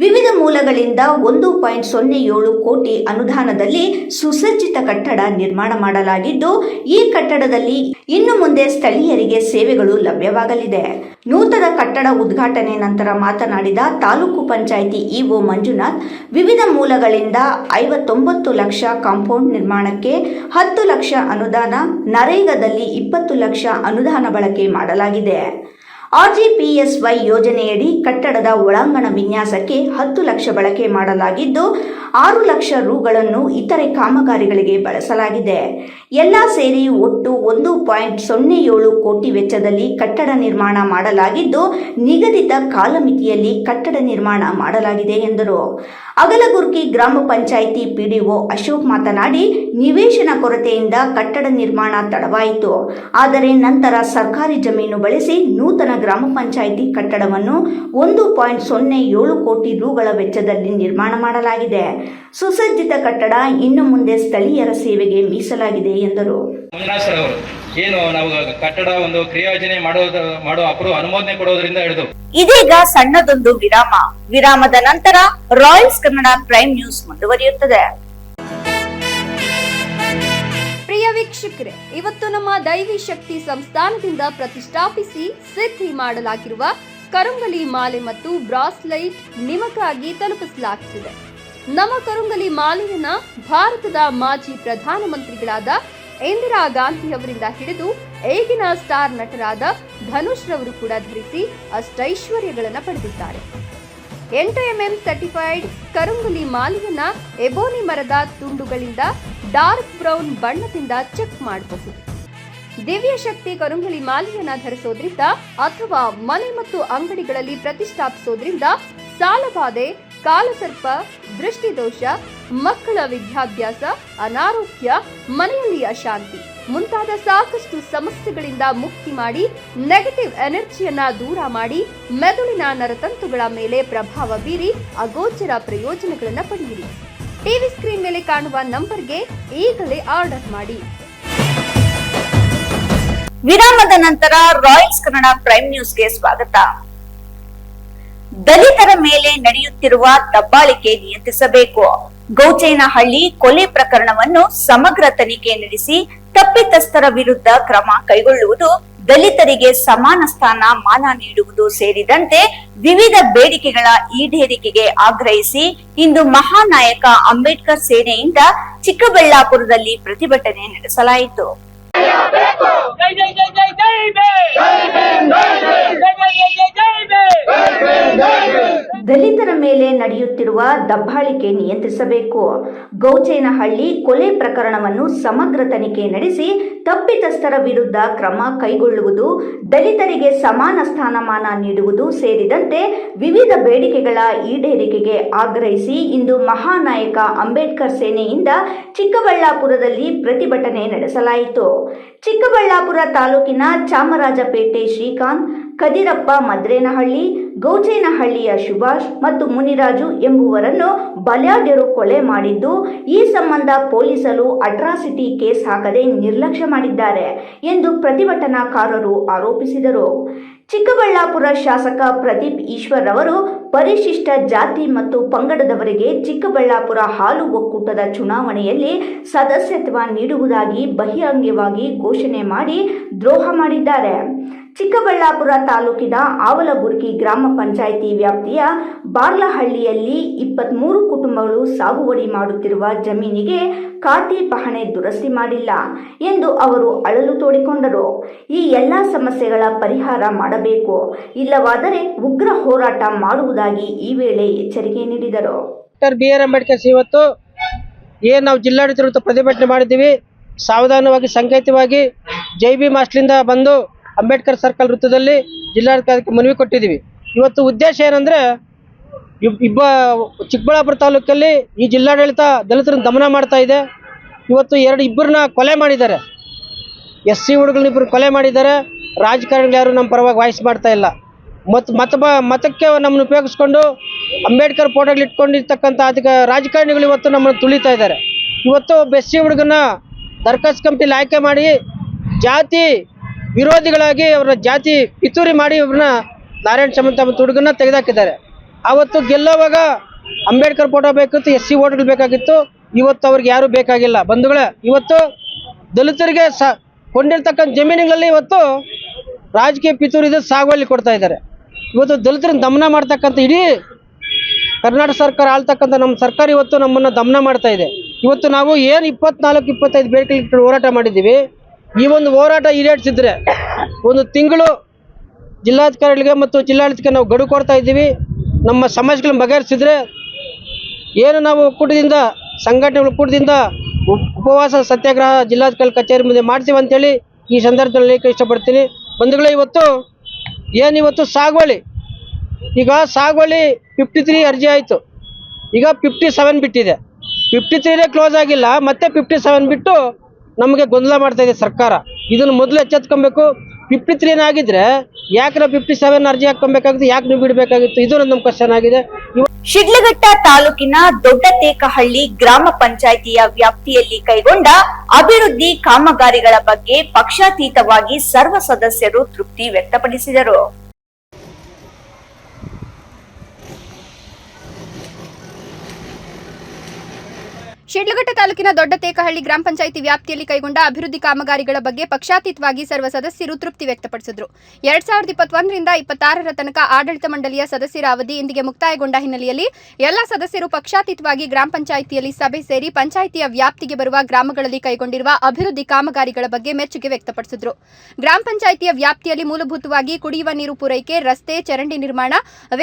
ವಿವಿಧ ಮೂಲಗಳಿಂದ 1.07 ಕೋಟಿ ಅನುದಾನದಲ್ಲಿ ಸುಸಜ್ಜಿತ ಕಟ್ಟಡ ನಿರ್ಮಾಣ ಮಾಡಲಾಗಿದ್ದು, ಈ ಕಟ್ಟಡದಲ್ಲಿ ಇನ್ನು ಮುಂದೆ ಸ್ಥಳೀಯರಿಗೆ ಸೇವೆಗಳು ಲಭ್ಯವಾಗಲಿದೆ. ನೂತನ ಕಟ್ಟಡ ಉದ್ಘಾಟನೆ ನಂತರ ಮಾತನಾಡಿದ ತಾಲೂಕು ಪಂಚಾಯಿತಿ ಇಒ ಮಂಜುನಾಥ್, ವಿವಿಧ ಮೂಲಗಳಿಂದ 59 ಲಕ್ಷ ಕಾಂಪೌಂಡ್ ನಿರ್ಮಾಣಕ್ಕೆ 10 ಲಕ್ಷ ಅನುದಾನ, ನರೇಗಾದಲ್ಲಿ 20 ಲಕ್ಷ ಅನುದಾನ ಬಳಕೆ ಮಾಡಲಾಗಿದೆ. RGPSY ಯೋಜನೆಯಡಿ ಕಟ್ಟಡದ ಒಳಾಂಗಣ ವಿನ್ಯಾಸಕ್ಕೆ 10 ಲಕ್ಷ ಬಳಕೆ ಮಾಡಲಾಗಿದ್ದು 6 ಲಕ್ಷ ರುಗಳನ್ನು ಇತರೆ ಕಾಮಗಾರಿಗಳಿಗೆ ಬಳಸಲಾಗಿದೆ. ಎಲ್ಲ ಸೇರಿ ಒಟ್ಟು 1.07 ಕೋಟಿ ವೆಚ್ಚದಲ್ಲಿ ಕಟ್ಟಡ ನಿರ್ಮಾಣ ಮಾಡಲಾಗಿದ್ದು ನಿಗದಿತ ಕಾಲಮಿತಿಯಲ್ಲಿ ಕಟ್ಟಡ ನಿರ್ಮಾಣ ಮಾಡಲಾಗಿದೆ ಎಂದರು. ಅಗಲಗುರ್ಕಿ ಗ್ರಾಮ ಪಂಚಾಯಿತಿ PDO ಅಶೋಕ್ ಮಾತನಾಡಿ, ನಿವೇಶನ ಕೊರತೆಯಿಂದ ಕಟ್ಟಡ ನಿರ್ಮಾಣ ತಡವಾಯಿತು. ಆದರೆ ನಂತರ ಸರ್ಕಾರಿ ಜಮೀನು ಬಳಸಿ ನೂತನ ಗ್ರಾಮ ಪಂಚಾಯಿತಿ ಕಟ್ಟಡವನ್ನು 1.07 ಕೋಟಿ ರುಗಳ ವೆಚ್ಚದಲ್ಲಿ ನಿರ್ಮಾಣ ಮಾಡಲಾಗಿದೆ. ಸುಸಜ್ಜಿತ ಕಟ್ಟಡ ಇನ್ನು ಮುಂದೆ ಸ್ಥಳೀಯರ ಸೇವೆಗೆ ಮೀಸಲಾಗಿದೆ ಎಂದರು. ಏನು ನಾವು ಕಟ್ಟಡ ಒಂದು ಕ್ರಿಯಾಯೋಜನೆ ಮಾಡೋ ಅನುಮೋದನೆ ಕೊಡೋದ್ರಿಂದ ಹಿಡಿದು ಇದೀಗ ಸಣ್ಣದೊಂದು ವಿರಾಮದ ನಂತರ ರಾಯಲ್ಸ್ ಕನ್ನಡ ಪ್ರೈಮ್ ನ್ಯೂಸ್ ಮುಂದುವರಿಯುತ್ತದೆ. ಪ್ರಿಯ ವೀಕ್ಷಕರೇ, ಇವತ್ತು ನಮ್ಮ ದೈವಿ ಶಕ್ತಿ ಸಂಸ್ಥಾನದಿಂದ ಪ್ರತಿಷ್ಠಾಪಿಸಿ ಸಿದ್ಧಿ ಮಾಡಲಾಗಿರುವ ಕರುಂಗಲಿ ಮಾಲೆ ಮತ್ತು ಬ್ರಾಸ್ಲೈಟ್ ನಿಮಗಾಗಿ ತಲುಪಿಸಲಾಗುತ್ತಿದೆ. ನಮ್ಮ ಕರುಂಗಲಿ ಮಾಲೆಯನ್ನ ಭಾರತದ ಮಾಜಿ ಪ್ರಧಾನಮಂತ್ರಿಗಳಾದ ಇಂದಿರಾ ಗಾಂಧಿ ಅವರಿಂದ ಹಿಡಿದು ಈಗಿನ ಸ್ಟಾರ್ ನಟರಾದ ಧನುಷ್ ರವರು ಕೂಡ ಧರಿಸಿ ಅಷ್ಟೈಶ್ವರ್ಯಗಳನ್ನು ಪಡೆದಿದ್ದಾರೆ. 8 mm ಸರ್ಟಿಫೈಡ್ ಕರುಂಗಲಿ ಮಾಲೆಯನ್ನ ಎಬೋನಿ ಮರದ ತುಂಡುಗಳಿಂದ ಡಾರ್ಕ್ ಬ್ರೌನ್ ಬಣ್ಣದಿಂದ ಚೆಕ್ ಮಾಡಬಹುದು. ದಿವ್ಯ ಶಕ್ತಿ ಕರುಂಗಲಿ ಮಾಲೆಯನ್ನ ಧರಿಸೋದ್ರಿಂದ ಅಥವಾ ಮನೆ ಮತ್ತು ಅಂಗಡಿಗಳಲ್ಲಿ ಪ್ರತಿಷ್ಠಾಪಿಸೋದ್ರಿಂದ ಸಾಲಬಾಧೆ, ಕಾಲಸರ್ಪ, ದೃಷ್ಟಿದೋಷ, ಮಕ್ಕಳ ವಿದ್ಯಾಭ್ಯಾಸ, ಅನಾರೋಗ್ಯ, ಮನೆಯಲ್ಲಿ ಅಶಾಂತಿ ಮುಂತಾದ ಸಾಕಷ್ಟು ಸಮಸ್ಯೆಗಳಿಂದ ಮುಕ್ತಿ ಮಾಡಿ ನೆಗೆಟಿವ್ ಎನರ್ಜಿಯನ್ನ ದೂರ ಮಾಡಿ ಮೆದುಳಿನ ನರತಂತುಗಳ ಮೇಲೆ ಪ್ರಭಾವ ಬೀರಿ ಅಗೋಚರ ಪ್ರಯೋಜನಗಳನ್ನು ಪಡೆಯಿರಿ. ಟಿವಿ ಸ್ಕ್ರೀನ್ ಮೇಲೆ ಕಾಣುವ ನಂಬರ್ಗೆ ಈಗಲೇ ಆರ್ಡರ್ ಮಾಡಿ. ವಿರಾಮದ ನಂತರ ರಾಯಲ್ಸ್ ಕನ್ನಡ ಪ್ರೈಮ್ ನ್ಯೂಸ್ಗೆ ಸ್ವಾಗತ. ದಲಿತರ ಮೇಲೆ ನಡೆಯುತ್ತಿರುವ ದಬ್ಬಾಳಿಕೆ ನಿಯಂತ್ರಿಸಬೇಕು. ಗೌಚೇನಹಳ್ಳಿ ಕೊಲೆ ಪ್ರಕರಣವನ್ನು ಸಮಗ್ರ ತನಿಖೆ ನಡೆಸಿ ತಪ್ಪಿತಸ್ಥರ ವಿರುದ್ಧ ಕ್ರಮ ಕೈಗೊಳ್ಳುವುದು, ದಲಿತರಿಗೆ ಸಮಾನ ಸ್ಥಾನ ಮಾನ ನೀಡುವುದು ಸೇರಿದಂತೆ ವಿವಿಧ ಬೇಡಿಕೆಗಳ ಈಡೇರಿಕೆಗೆ ಆಗ್ರಹಿಸಿ ಇಂದು ಮಹಾನಾಯಕ ಅಂಬೇಡ್ಕರ್ ಸೇನೆಯಿಂದ ಚಿಕ್ಕಬಳ್ಳಾಪುರದಲ್ಲಿ ಪ್ರತಿಭಟನೆ ನಡೆಸಲಾಯಿತು. ದಲಿತರ ಮೇಲೆ ನಡೆಯುತ್ತಿರುವ ದಬ್ಬಾಳಿಕೆ ನಿಯಂತ್ರಿಸಬೇಕು. ಗೌಚೇನಹಳ್ಳಿ ಕೊಲೆ ಪ್ರಕರಣವನ್ನು ಸಮಗ್ರ ತನಿಖೆ ನಡೆಸಿ ತಪ್ಪಿತಸ್ಥರ ವಿರುದ್ಧ ಕ್ರಮ ಕೈಗೊಳ್ಳುವುದು, ದಲಿತರಿಗೆ ಸಮಾನ ಸ್ಥಾನಮಾನ ನೀಡುವುದು ಸೇರಿದಂತೆ ವಿವಿಧ ಬೇಡಿಕೆಗಳ ಈಡೇರಿಕೆಗೆ ಆಗ್ರಹಿಸಿ ಇಂದು ಮಹಾನಾಯಕ ಅಂಬೇಡ್ಕರ್ ಸೇನೆಯಿಂದ ಚಿಕ್ಕಬಳ್ಳಾಪುರದಲ್ಲಿ ಪ್ರತಿಭಟನೆ ನಡೆಸಲಾಯಿತು. ಚಿಕ್ಕಬಳ್ಳಾಪುರ ತಾಲೂಕಿನ ಚಾಮರಾಜಪೇಟೆ ಶ್ರೀಕಾಂತ್, ಕದಿರಪ್ಪ ಮದ್ರೇನಹಳ್ಳಿ, ಗೌಚೇನಹಳ್ಳಿಯ ಸುಭಾಷ್ ಮತ್ತು ಮುನಿರಾಜು ಎಂಬುವರನ್ನು ಬಲಾಢ್ಯರು ಕೊಲೆ ಮಾಡಿದ್ದು, ಈ ಸಂಬಂಧ ಪೊಲೀಸರು ಅಟ್ರಾಸಿಟಿ ಕೇಸ್ ಹಾಕದೆ ನಿರ್ಲಕ್ಷ್ಯ ಮಾಡಿದ್ದಾರೆ ಎಂದು ಪ್ರತಿಭಟನಾಕಾರರು ಆರೋಪಿಸಿದರು. ಚಿಕ್ಕಬಳ್ಳಾಪುರ ಶಾಸಕ ಪ್ರದೀಪ್ ಈಶ್ವರ್ ಅವರು ಪರಿಶಿಷ್ಟ ಜಾತಿ ಮತ್ತು ಪಂಗಡದವರಿಗೆ ಚಿಕ್ಕಬಳ್ಳಾಪುರ ಹಾಲು ಒಕ್ಕೂಟದ ಚುನಾವಣೆಯಲ್ಲಿ ಸದಸ್ಯತ್ವ ನೀಡುವುದಾಗಿ ಬಹಿರಂಗವಾಗಿ ಘೋಷಣೆ ಮಾಡಿ ದ್ರೋಹ ಮಾಡಿದ್ದಾರೆ. ಚಿಕ್ಕಬಳ್ಳಾಪುರ ತಾಲೂಕಿನ ಆವಲಗುರ್ಕಿ ಗ್ರಾಮ ಪಂಚಾಯಿತಿ ವ್ಯಾಪ್ತಿಯ ಬಾರ್ಲಹಳ್ಳಿಯಲ್ಲಿ 23 ಕುಟುಂಬಗಳು ಸಾಗುವಳಿ ಮಾಡುತ್ತಿರುವ ಜಮೀನಿಗೆ ಖಾತೆ ಪಹಣಿ ದುರಸ್ತಿ ಮಾಡಿಲ್ಲ ಎಂದು ಅವರು ಅಳಲು ತೋಡಿಕೊಂಡರು. ಈ ಎಲ್ಲ ಸಮಸ್ಯೆಗಳ ಪರಿಹಾರ ಮಾಡಬೇಕು, ಇಲ್ಲವಾದರೆ ಉಗ್ರ ಹೋರಾಟ ಮಾಡುವುದಾಗಿ ಈ ವೇಳೆ ಎಚ್ಚರಿಕೆ ನೀಡಿದರು. BR ಅಂಬೇಡ್ಕರ್ ಇವತ್ತು ಏನು ನಾವು ಜಿಲ್ಲಾಡಳಿತ ಪ್ರತಿಭಟನೆ ಮಾಡಿದ್ದೀವಿ, ಸಾವಧಾನವಾಗಿ ಸಂಕೇತವಾಗಿ JB ಮಾಸ್ಟ್ಲಿಂದ ಬಂದು ಅಂಬೇಡ್ಕರ್ ಸರ್ಕಲ್ ವೃತ್ತದಲ್ಲಿ ಜಿಲ್ಲಾಧಿಕಾರಿಗೆ ಮನವಿ ಕೊಟ್ಟಿದ್ದೀವಿ. ಇವತ್ತು ಉದ್ದೇಶ ಏನಂದರೆ, ಚಿಕ್ಕಬಳ್ಳಾಪುರ ತಾಲೂಕಲ್ಲಿ ಈ ಜಿಲ್ಲಾಡಳಿತ ದಲಿತರನ್ನು ದಮನ ಮಾಡ್ತಾ ಇದೆ. ಇವತ್ತು ಇಬ್ಬರನ್ನ ಕೊಲೆ ಮಾಡಿದ್ದಾರೆ, SC ಹುಡುಗರನ್ನ ಕೊಲೆ ಮಾಡಿದ್ದಾರೆ. ರಾಜಕಾರಣಿಗಳು ಯಾರು ನಮ್ಮ ಪರವಾಗಿ ವಾಯ್ಸ್ ಮಾಡ್ತಾ ಇಲ್ಲ. ಮತಕ್ಕೆ ನಮ್ಮನ್ನು ಉಪಯೋಗಿಸ್ಕೊಂಡು ಅಂಬೇಡ್ಕರ್ ಫೋಟೋಗಳು ಇಟ್ಕೊಂಡಿರ್ತಕ್ಕಂಥ ರಾಜಕಾರಣಿಗಳು ಇವತ್ತು ನಮ್ಮನ್ನು ತುಳಿತಾ ಇದ್ದಾರೆ. ಇವತ್ತು SC ಹುಡುಗನ ದರ್ಖಾಸ್ತು ಕಮಿಟಿಲಿ ಆಯ್ಕೆ ಮಾಡಿ ಜಾತಿ ವಿರೋಧಿಗಳಾಗಿ ಅವರ ಜಾತಿ ಪಿತೂರಿ ಮಾಡಿ ಇವ್ರನ್ನ ನಾರಾಯಣ ಸಮಂತ ಮತ್ತು ಹುಡುಗನ್ನ ತೆಗೆದಾಕಿದ್ದಾರೆ. ಆವತ್ತು ಗೆಲ್ಲೋವಾಗ ಅಂಬೇಡ್ಕರ್ ಫೋಟೋ ಬೇಕಿತ್ತು, SC ಓಟ್ಗಳು ಬೇಕಾಗಿತ್ತು. ಇವತ್ತು ಅವ್ರಿಗೆ ಯಾರೂ ಬೇಕಾಗಿಲ್ಲ. ಬಂಧುಗಳೇ, ಇವತ್ತು ದಲಿತರಿಗೆ ಕೊಂಡಿರ್ತಕ್ಕಂಥ ಜಮೀನುಗಳಲ್ಲಿ ಇವತ್ತು ರಾಜಕೀಯ ಪಿತೂರಿದ ಸಾಗುವಳಿ ಕೊಡ್ತಾ ಇದ್ದಾರೆ. ಇವತ್ತು ದಲಿತರನ್ನ ದಮನ ಮಾಡ್ತಕ್ಕಂಥ ಇಡೀ ಕರ್ನಾಟಕ ಸರ್ಕಾರ ಆಳ್ತಕ್ಕಂಥ ನಮ್ಮ ಸರ್ಕಾರ ಇವತ್ತು ನಮ್ಮನ್ನು ದಮನ ಮಾಡ್ತಾ ಇದೆ. ಇವತ್ತು ನಾವು ಏನು 24-25 ಬೇಡಿಕೆ ಹೋರಾಟ ಮಾಡಿದ್ದೀವಿ. ಈ ಒಂದು ಹೋರಾಟ ಈಡೇರಿಸಿದ್ರೆ 1 ತಿಂಗಳು ಜಿಲ್ಲಾಧಿಕಾರಿಗಳಿಗೆ ಮತ್ತು ಜಿಲ್ಲಾಡಳಿತಕ್ಕೆ ನಾವು ಗಡುವು ಕೊಡ್ತಾ ಇದ್ದೀವಿ. ನಮ್ಮ ಸಮಸ್ಯೆಗಳನ್ನು ಬಗೆಹರಿಸಿದ್ರೆ ಏನು ನಾವು ಒಕ್ಕೂಟದಿಂದ ಸಂಘಟನೆ ಒಕ್ಕೂಟದಿಂದ ಉಪವಾಸ ಸತ್ಯಾಗ್ರಹ ಜಿಲ್ಲಾಧಿಕಾರಿ ಕಚೇರಿ ಮುಂದೆ ಮಾಡ್ತೀವಿ ಅಂತೇಳಿ ಈ ಸಂದರ್ಭದಲ್ಲಿ ಇಷ್ಟಪಡ್ತೀನಿ. ಬಂಧುಗಳೇ, ಇವತ್ತು ಸಾಗುವಳಿ, ಈಗ ಸಾಗುವಳಿ 53 ಅರ್ಜಿ ಆಯಿತು, ಈಗ 57 ಬಿಟ್ಟಿದೆ. 53 ಕ್ಲೋಸ್ ಆಗಿಲ್ಲ, ಮತ್ತೆ 57 ಬಿಟ್ಟು ನಮಗೆ ಗೊಂದಲ ಮಾಡ್ತಾ ಇದೆ ಸರ್ಕಾರ. ಇದನ್ನು ಮೊದಲು ಎಚ್ಚೆತ್ಕೊಬೇಕು. 53 ಆಗಿದ್ರೆ ಯಾಕೆ ನಾವು 57 ಅರ್ಜಿ ಹಾಕೊಬೇಕಾಗಿತ್ತು, ಯಾಕೆ ನೀವು ಬಿಡಬೇಕಾಗಿತ್ತು? ಇದು ನಮ್ಮ ಕ್ವಶನ್ ಆಗಿದೆ. ಶಿಡ್ಲಘಟ್ಟ ತಾಲೂಕಿನ ದೊಡ್ಡತೇಕಹಳ್ಳಿ ಗ್ರಾಮ ಪಂಚಾಯಿತಿಯ ವ್ಯಾಪ್ತಿಯಲ್ಲಿ ಕೈಗೊಂಡ ಅಭಿವೃದ್ಧಿ ಕಾಮಗಾರಿಗಳ ಬಗ್ಗೆ ಪಕ್ಷಾತೀತವಾಗಿ ಸರ್ವ ಸದಸ್ಯರು ತೃಪ್ತಿ ವ್ಯಕ್ತಪಡಿಸಿದರು. ಶಿಡ್ಲಘಟ್ಟ ತಾಲೂಕಿನ ದೊಡ್ಡತೇಕಹಳ್ಳಿ ಗ್ರಾಮ ಪಂಚಾಯಿತಿ ವ್ಯಾಪ್ತಿಯಲ್ಲಿ ಕೈಗೊಂಡ ಅಭಿವೃದ್ಧಿ ಕಾಮಗಾರಿಗಳ ಬಗ್ಗೆ ಪಕ್ಷಾತೀತವಾಗಿ ಸರ್ವ ಸದಸ್ಯರು ತೃಪ್ತಿ ವ್ಯಕ್ತಪಡಿಸಿದರು. 2021ರಿಂದ 26ರ ತನಕ ಆಡಳಿತ ಮಂಡಳಿಯ ಸದಸ್ಯರ ಅವಧಿ ಇಂದಿಗೆ ಮುಕ್ತಾಯಗೊಂಡ ಹಿನ್ನೆಲೆಯಲ್ಲಿ ಎಲ್ಲ ಸದಸ್ಯರು ಪಕ್ಷಾತೀತವಾಗಿ ಗ್ರಾಮ ಪಂಚಾಯಿತಿಯಲ್ಲಿ ಸಭೆ ಸೇರಿ ಪಂಚಾಯಿತಿಯ ವ್ಯಾಪ್ತಿಗೆ ಬರುವ ಗ್ರಾಮಗಳಲ್ಲಿ ಕೈಗೊಂಡಿರುವ ಅಭಿವೃದ್ಧಿ ಕಾಮಗಾರಿಗಳ ಬಗ್ಗೆ ಮೆಚ್ಚುಗೆ ವ್ಯಕ್ತಪಡಿಸಿದರು. ಗ್ರಾಮ ಪಂಚಾಯಿತಿಯ ವ್ಯಾಪ್ತಿಯಲ್ಲಿ ಮೂಲಭೂತವಾಗಿ ಕುಡಿಯುವ ನೀರು ಪೂರೈಕೆ, ರಸ್ತೆ, ಚರಂಡಿ ನಿರ್ಮಾಣ,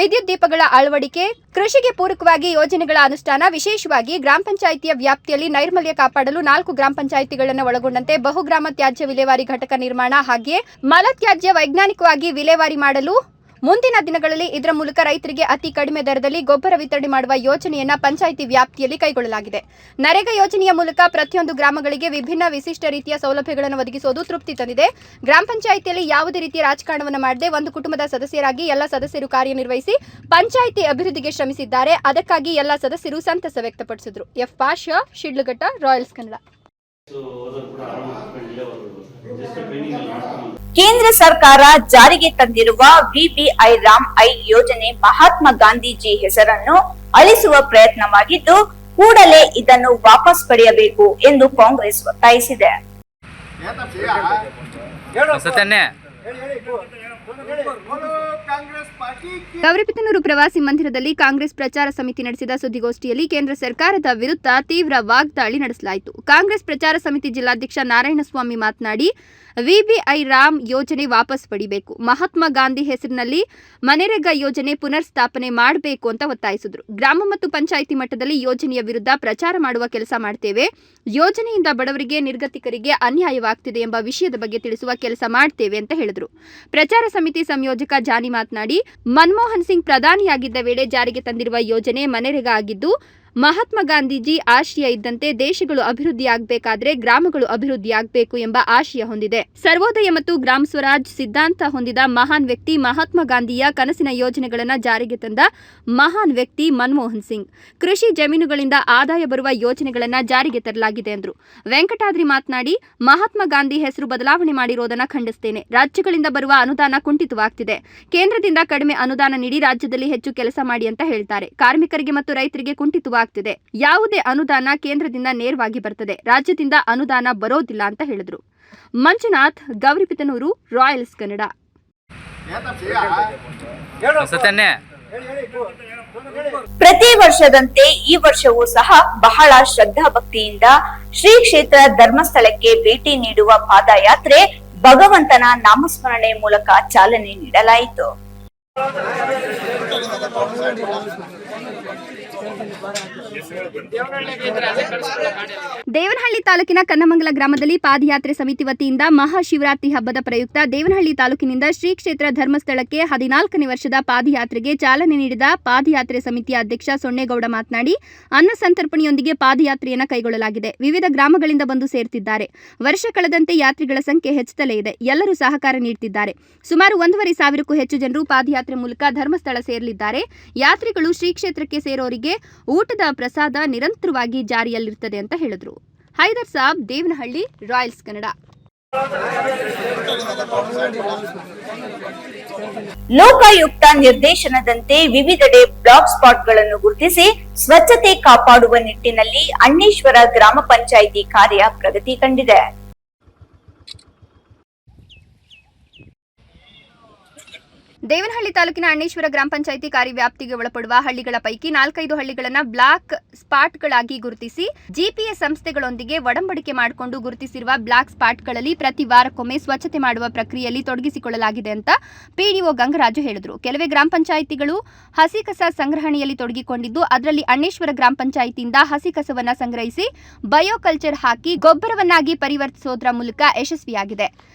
ವಿದ್ಯುತ್ ದೀಪಗಳ ಅಳವಡಿಕೆ, ಕೃಷಿಗೆ ಪೂರಕವಾಗಿ ಯೋಜನೆಗಳ ಅನುಷ್ಠಾನ, ವಿಶೇಷವಾಗಿ ಗ್ರಾಮ ಪಂಚಾಯಿತಿಯ ವ್ಯಾಪ್ತಿಯಲ್ಲಿ ನೈರ್ಮಲ್ಯ ಕಾಪಾಡಲು 4 ಗ್ರಾಮ ಪಂಚಾಯಿತಿಗಳನ್ನು ಒಳಗೊಂಡಂತೆ ಬಹುಗ್ರಾಮ ತ್ಯಾಜ್ಯ ವಿಲೇವಾರಿ ಘಟಕ ನಿರ್ಮಾಣ, ಹಾಗೆಯೇ ಮಲತ್ಯಾಜ್ಯ ವೈಜ್ಞಾನಿಕವಾಗಿ ವಿಲೇವಾರಿ ಮಾಡಲು ಮುಂದಿನ ದಿನಗಳಲ್ಲಿ ಇದರ ಮೂಲಕ ರೈತರಿಗೆ ಅತಿ ಕಡಿಮೆ ದರದಲ್ಲಿ ಗೊಬ್ಬರ ವಿತರಣೆ ಮಾಡುವ ಯೋಜನೆಯನ್ನ ಪಂಚಾಯಿತಿ ವ್ಯಾಪ್ತಿಯಲ್ಲಿ ಕೈಗೊಳ್ಳಲಾಗಿದೆ. ನರೇಗಾ ಯೋಜನೆಯ ಮೂಲಕ ಪ್ರತಿಯೊಂದು ಗ್ರಾಮಗಳಿಗೆ ವಿಭಿನ್ನ ವಿಶಿಷ್ಟ ರೀತಿಯ ಸೌಲಭ್ಯಗಳನ್ನು ಒದಗಿಸುವುದು ತೃಪ್ತಿ ತಂದಿದೆ. ಗ್ರಾಮ ಪಂಚಾಯಿತಿಯಲ್ಲಿ ಯಾವುದೇ ರೀತಿಯ ರಾಜಕಾರಣವನ್ನು ಮಾಡದೆ ಒಂದು ಕುಟುಂಬದ ಸದಸ್ಯರಾಗಿ ಎಲ್ಲ ಸದಸ್ಯರು ಕಾರ್ಯನಿರ್ವಹಿಸಿ ಪಂಚಾಯಿತಿ ಅಭಿವೃದ್ಧಿಗೆ ಶ್ರಮಿಸಿದ್ದಾರೆ. ಅದಕ್ಕಾಗಿ ಎಲ್ಲ ಸದಸ್ಯರು ಸಂತಸ ವ್ಯಕ್ತಪಡಿಸಿದರು. F Pasha, Shidlaghatta, Royals Kannada. ಕೇಂದ್ರ ಸರ್ಕಾರ ಜಾರಿಗೆ ತಂದಿರುವ ವಿಬಿಐ ರಾಮ್ ಐ ಯೋಜನೆ ಮಹಾತ್ಮ ಗಾಂಧೀಜಿ ಹೆಸರನ್ನು ಅಳಿಸುವ ಪ್ರಯತ್ನವಾಗಿದ್ದು, ಕೂಡಲೇ ಇದನ್ನು ವಾಪಸ್ ಪಡೆಯಬೇಕು ಎಂದು ಕಾಂಗ್ರೆಸ್ ಒತ್ತಾಯಿಸಿದೆ. ಗೌರಿಬಿದನೂರು ಪ್ರವಾಸಿ ಮಂದಿರದಲ್ಲಿ ಕಾಂಗ್ರೆಸ್ ಪ್ರಚಾರ ಸಮಿತಿ ನಡೆಸಿದ ಸುದ್ದಿಗೋಷ್ಠಿಯಲ್ಲಿ ಕೇಂದ್ರ ಸರ್ಕಾರದ ವಿರುದ್ಧ ತೀವ್ರ ವಾಗ್ದಾಳಿ ನಡೆಸಲಾಯಿತು. ಕಾಂಗ್ರೆಸ್ ಪ್ರಚಾರ ಸಮಿತಿ ಜಿಲ್ಲಾಧ್ಯಕ್ಷ ನಾರಾಯಣಸ್ವಾಮಿ ಮಾತನಾಡಿ, ವಿಬಿಐ ರಾಮ್ ಯೋಜನೆ ವಾಪಸ್ ಪಡಿಬೇಕು, ಮಹಾತ್ಮ ಗಾಂಧಿ ಹೆಸರಿನಲ್ಲಿ ಮನೆರೇಗಾ ಯೋಜನೆ ಪುನರ್ ಸ್ಥಾಪನೆ ಮಾಡಬೇಕು ಅಂತ ಒತ್ತಾಯಿಸಿದರು. ಗ್ರಾಮ ಮತ್ತು ಪಂಚಾಯಿತಿ ಮಟ್ಟದಲ್ಲಿ ಯೋಜನೆಯ ವಿರುದ್ಧ ಪ್ರಚಾರ ಮಾಡುವ ಕೆಲಸ ಮಾಡ್ತೇವೆ. ಯೋಜನೆಯಿಂದ ಬಡವರಿಗೆ, ನಿರ್ಗತಿಕರಿಗೆ ಅನ್ಯಾಯವಾಗ್ತಿದೆ ಎಂಬ ವಿಷಯದ ಬಗ್ಗೆ ತಿಳಿಸುವ ಕೆಲಸ ಮಾಡ್ತೇವೆ ಅಂತ ಹೇಳಿದರು. ಪ್ರಚಾರ ಸಮಿತಿ ಸಂಯೋಜಕ ಜಾನಿ ಮಾತನಾಡಿ, ಮನಮೋಹನ್ ಸಿಂಗ್ ಪ್ರಧಾನಿಯಾಗಿದ್ದ ವೇಳೆ ಜಾರಿಗೆ ತಂದಿರುವ ಯೋಜನೆ ಮನೆರೇಗಾ ಆಗಿದ್ದು, ಮಹಾತ್ಮ ಗಾಂಧೀಜಿ ಆಶಯ ಇದ್ದಂತೆ ದೇಶಗಳು ಅಭಿವೃದ್ಧಿಯಾಗಬೇಕಾದ್ರೆ ಗ್ರಾಮಗಳು ಅಭಿವೃದ್ಧಿಯಾಗಬೇಕು ಎಂಬ ಆಶಯ ಹೊಂದಿದೆ. ಸರ್ವೋದಯ ಮತ್ತು ಗ್ರಾಮ ಸ್ವರಾಜ್ ಸಿದ್ಧಾಂತ ಹೊಂದಿದ ಮಹಾನ್ ವ್ಯಕ್ತಿ ಮಹಾತ್ಮ ಗಾಂಧಿಯ ಕನಸಿನ ಯೋಜನೆಗಳನ್ನು ಜಾರಿಗೆ ತಂದ ಮಹಾನ್ ವ್ಯಕ್ತಿ ಮನಮೋಹನ್ ಸಿಂಗ್. ಕೃಷಿ ಜಮೀನುಗಳಿಂದ ಆದಾಯ ಬರುವ ಯೋಜನೆಗಳನ್ನು ಜಾರಿಗೆ ತರಲಾಗಿದೆ ಎಂದರು. ವೆಂಕಟಾದ್ರಿ ಮಾತನಾಡಿ, ಮಹಾತ್ಮ ಗಾಂಧಿ ಹೆಸರು ಬದಲಾವಣೆ ಮಾಡಿರೋದನ್ನು ಖಂಡಿಸುತ್ತೇನೆ. ರಾಜ್ಯಗಳಿಂದ ಬರುವ ಅನುದಾನ ಕುಂಠಿತವಾಗ್ತಿದೆ. ಕೇಂದ್ರದಿಂದ ಕಡಿಮೆ ಅನುದಾನ ನೀಡಿ ರಾಜ್ಯದಲ್ಲಿ ಹೆಚ್ಚು ಕೆಲಸ ಮಾಡಿ ಅಂತ ಹೇಳ್ತಾರೆ. ಕಾರ್ಮಿಕರಿಗೆ ಮತ್ತು ರೈತರಿಗೆ ಕುಂಠಿತವಾಗ್ತಿದೆ. ಯಾವುದೇ ಅನುದಾನ ಕೇಂದ್ರದಿಂದ ನೇರವಾಗಿ ಬರ್ತದೆ, ರಾಜ್ಯದಿಂದ ಅನುದಾನ ಬರೋದಿಲ್ಲ ಅಂತ ಹೇಳಿದ್ರು. ಮಂಜುನಾಥ್, ಗೌರಿಬಿದನೂರು, ರಾಯಲ್ಸ್ ಕನ್ನಡ. ಪ್ರತಿ ವರ್ಷದಂತೆ ಈ ವರ್ಷವೂ ಸಹ ಬಹಳ ಶ್ರದ್ಧಾಭಕ್ತಿಯಿಂದ ಶ್ರೀ ಕ್ಷೇತ್ರ ಧರ್ಮಸ್ಥಳಕ್ಕೆ ಭೇಟಿ ನೀಡುವ ಪಾದಯಾತ್ರೆ ಭಗವಂತನ ನಾಮಸ್ಮರಣೆ ಮೂಲಕ ಚಾಲನೆ ನೀಡಲಾಯಿತು. ದೇವನಹಳ್ಳಿ ತಾಲೂಕಿನ ಕನ್ನಮಂಗಲ ಗ್ರಾಮದಲ್ಲಿ ಪಾದಯಾತ್ರೆ ಸಮಿತಿ ವತಿಯಿಂದ ಮಹಾಶಿವರಾತ್ರಿ ಹಬ್ಬದ ಪ್ರಯುಕ್ತ ದೇವನಹಳ್ಳಿ ತಾಲೂಕಿನಿಂದ ಶ್ರೀ ಕ್ಷೇತ್ರ ಧರ್ಮಸ್ಥಳಕ್ಕೆ 14ನೇ ವರ್ಷದ ಪಾದಯಾತ್ರೆಗೆ ಚಾಲನೆ ನೀಡಿದ ಪಾದಯಾತ್ರೆ ಸಮಿತಿಯ ಅಧ್ಯಕ್ಷ ಸೊನ್ನೇಗೌಡ ಮಾತನಾಡಿ, ಅನ್ನ ಸಂತರ್ಪಣೆಯೊಂದಿಗೆ ಪಾದಯಾತ್ರೆಯನ್ನು ಕೈಗೊಳ್ಳಲಾಗಿದೆ. ವಿವಿಧ ಗ್ರಾಮಗಳಿಂದ ಬಂದು ಸೇರ್ತಿದ್ದಾರೆ. ವರ್ಷ ಕಳೆದಂತೆ ಯಾತ್ರಿಗಳ ಸಂಖ್ಯೆ ಹೆಚ್ಚುತ್ತಲೇ ಇದೆ. ಎಲ್ಲರೂ ಸಹಕಾರ ನೀಡುತ್ತಿದ್ದಾರೆ. ಸುಮಾರು 1,500ಕ್ಕೂ ಹೆಚ್ಚು ಜನರು ಪಾದಯಾತ್ರೆ ಮೂಲಕ ಧರ್ಮಸ್ಥಳ ಸೇರಲಿದ್ದಾರೆ. ಯಾತ್ರಿಗಳು ಶ್ರೀ ಕ್ಷೇತ್ರಕ್ಕೆ ಸೇರೋರಿಗೆ ಊಟದ ಪ್ರಸಾದ ನಿರಂತರವಾಗಿ ಜಾರಿಯಲ್ಲಿರುತ್ತದೆ ಅಂತ ಹೇಳಿದ್ರು. ಹೈದರ್ ಸಾಬ್, ದೇವನಹಳ್ಳಿ, ರಾಯಲ್ಸ್ ಕನ್ನಡ. ಲೋಕಾಯುಕ್ತ ನಿರ್ದೇಶನದಂತೆ ವಿವಿಧೆಡೆ ಬ್ಲಾಕ್ ಸ್ಪಾಟ್ಗಳನ್ನು ಗುರುತಿಸಿ ಸ್ವಚ್ಛತೆ ಕಾಪಾಡುವ ನಿಟ್ಟಿನಲ್ಲಿ ಅಣ್ಣೇಶ್ವರ ಗ್ರಾಮ ಪಂಚಾಯಿತಿ ಕಾರ್ಯ ಪ್ರಗತಿ ಕಂಡಿದೆ. ದೇವನಹಳ್ಳಿ ತಾಲೂಕಿನ ಅಣ್ಣೇಶ್ವರ ಗ್ರಾಮ ಪಂಚಾಯಿತಿ ಕಾರ್ಯವ್ಯಾಪ್ತಿಗೆ ಒಳಪಡುವ ಹಳ್ಳಿಗಳ ಪೈಕಿ 4-5 ಹಳ್ಳಿಗಳನ್ನು ಬ್ಲಾಕ್ ಸ್ಪಾಟ್ಗಳಾಗಿ ಗುರುತಿಸಿ ಜಿಪಿಎಸ್ ಸಂಸ್ಥೆಗಳೊಂದಿಗೆ ಒಡಂಬಡಿಕೆ ಮಾಡಿಕೊಂಡು ಗುರುತಿಸಿರುವ ಬ್ಲಾಕ್ ಸ್ಪಾಟ್ಗಳಲ್ಲಿ ಪ್ರತಿ ವಾರಕ್ಕೊಮ್ಮೆ ಸ್ವಚ್ಛತೆ ಮಾಡುವ ಪ್ರಕ್ರಿಯೆಯಲ್ಲಿ ತೊಡಗಿಸಿಕೊಳ್ಳಲಾಗಿದೆ ಅಂತ ಪಿಡಿಒ ಗಂಗರಾಜು ಹೇಳಿದರು. ಕೆಲವೇ ಗ್ರಾಮ ಪಂಚಾಯಿತಿಗಳು ಹಸಿ ಕಸ ಸಂಗ್ರಹಣೆಯಲ್ಲಿ ತೊಡಗಿಕೊಂಡಿದ್ದು ಅದರಲ್ಲಿ ಅಣ್ಣೇಶ್ವರ ಗ್ರಾಮ ಪಂಚಾಯಿತಿಯಿಂದ ಹಸಿ ಕಸವನ್ನು ಸಂಗ್ರಹಿಸಿ ಬಯೋಕಲ್ಚರ್ ಹಾಕಿ ಗೊಬ್ಬರವನ್ನಾಗಿ ಪರಿವರ್ತಿಸೋದ್ರ ಮೂಲಕ ಯಶಸ್ವಿಯಾಗಿದೆ.